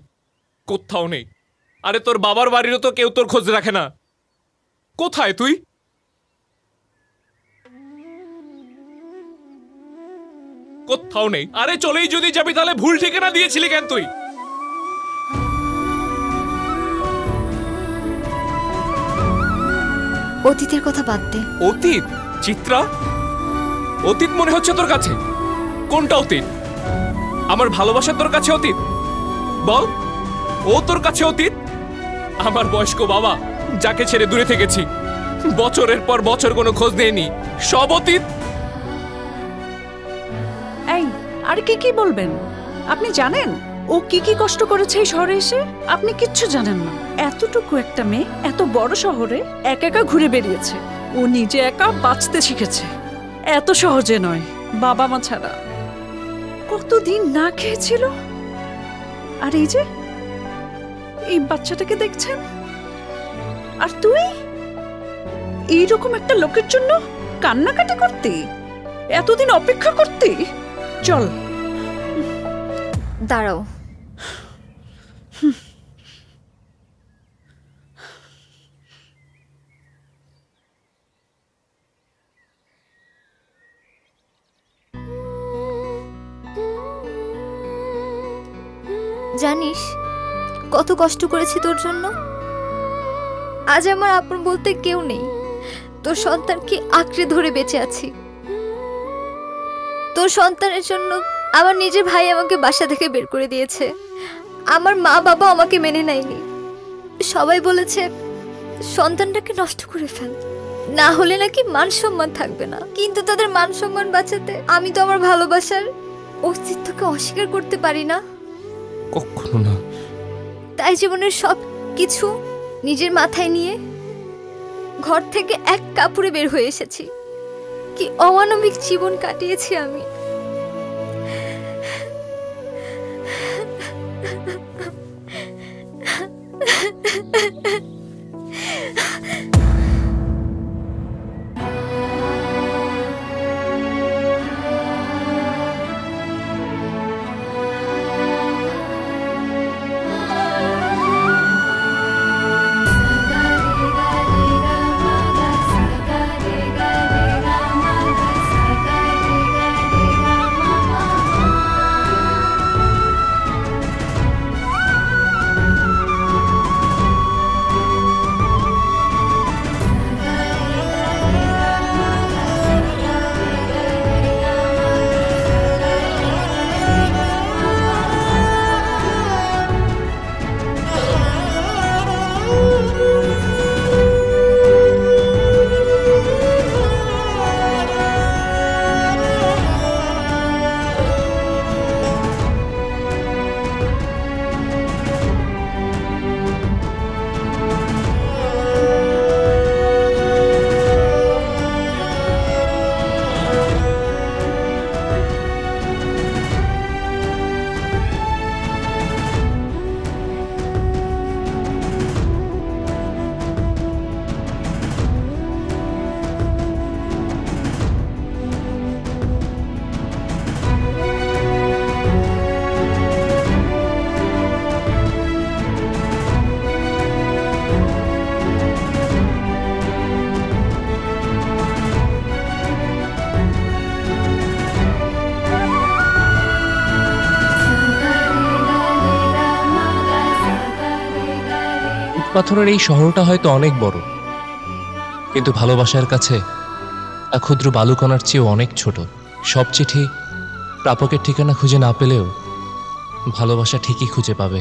Speaker 1: কোথাও নেই। আরে তোর বাবার বাড়িরও তো কেউ তোর খোঁজ রাখে না। কোথায় তুই? কোথাও নেই। আরে চলেই যদি যাবি তাহলে ভুল ঠিকানা দিয়েছিলি কেন তুই?
Speaker 2: অতীতের কথা বাদ দে।
Speaker 1: অতীত? চিত্রা, অতীত মনে হচ্ছে তোর কাছে? কোনটা অতীত? আমার ভালোবাসা তোর কাছে অতীত? বল, ও তোর কাছে অতীত? আমার বয়স্ক বাবা যাকে ছেড়ে দূরে থেকেছি, বছরের পর বছর কোনো খোঁজ নেয়নি, সব অতীত?
Speaker 15: এই আর কি বলবেন? আপনি জানেন ও কি কষ্ট করেছে এই শহরে এসে? আপনি কিচ্ছু জানেন না। এতটুকু একটা মেয়ে এত বড় শহরে একা একা ঘুরে বেরিয়েছে। ও নিজে একা বাঁচতে শিখেছে, এত সহজে নয়, বাবা মা ছাড়া। কতদিন না খেয়েছিল। আর এই যে এই বাচ্চাটাকে দেখছেন, আর তুই এইরকম একটা লোকের জন্য কান্নাকাটি করতে, এতদিন অপেক্ষা করতে। চল
Speaker 2: দাঁড়াও। জানিস কত কষ্ট করেছি তোর জন্য। আজ আমার আপন বলতে কেউ নেই, তোর সন্তানকে আঁকড়ে ধরে বেঁচে আছি। তোর সন্তানের জন্য আমার নিজের ভাই আমাকে বাসা থেকে বের করে দিয়েছে, আমার মা বাবা আমাকে মেনে নেয়নি। সবাই বলেছে সন্তানটাকে নষ্ট করে ফেল, না হলে নাকি মান সম্মান থাকবে না। কিন্তু তাদের মান সম্মান বাঁচাতে আমি তো আমার ভালোবাসার অস্তিত্বকে অস্বীকার করতে পারি না।
Speaker 1: কখনো না।
Speaker 2: তাই জীবনের সব কিছু নিজের মাথায় নিয়ে ঘর থেকে এক কাপড়ে বের হয়ে এসেছি। কি অমানবিক জীবন কাটিয়েছি আমি।
Speaker 1: পাথরের এই শহরটা হয়তো অনেক বড়, কিন্তু ভালোবাসার কাছে এক ক্ষুদ্র বালুকণার চেয়েও অনেক ছোট। সব চিঠি প্রাপকের ঠিকানা খুঁজে না পেলেও ভালোবাসা ঠিকই খুঁজে পাবে।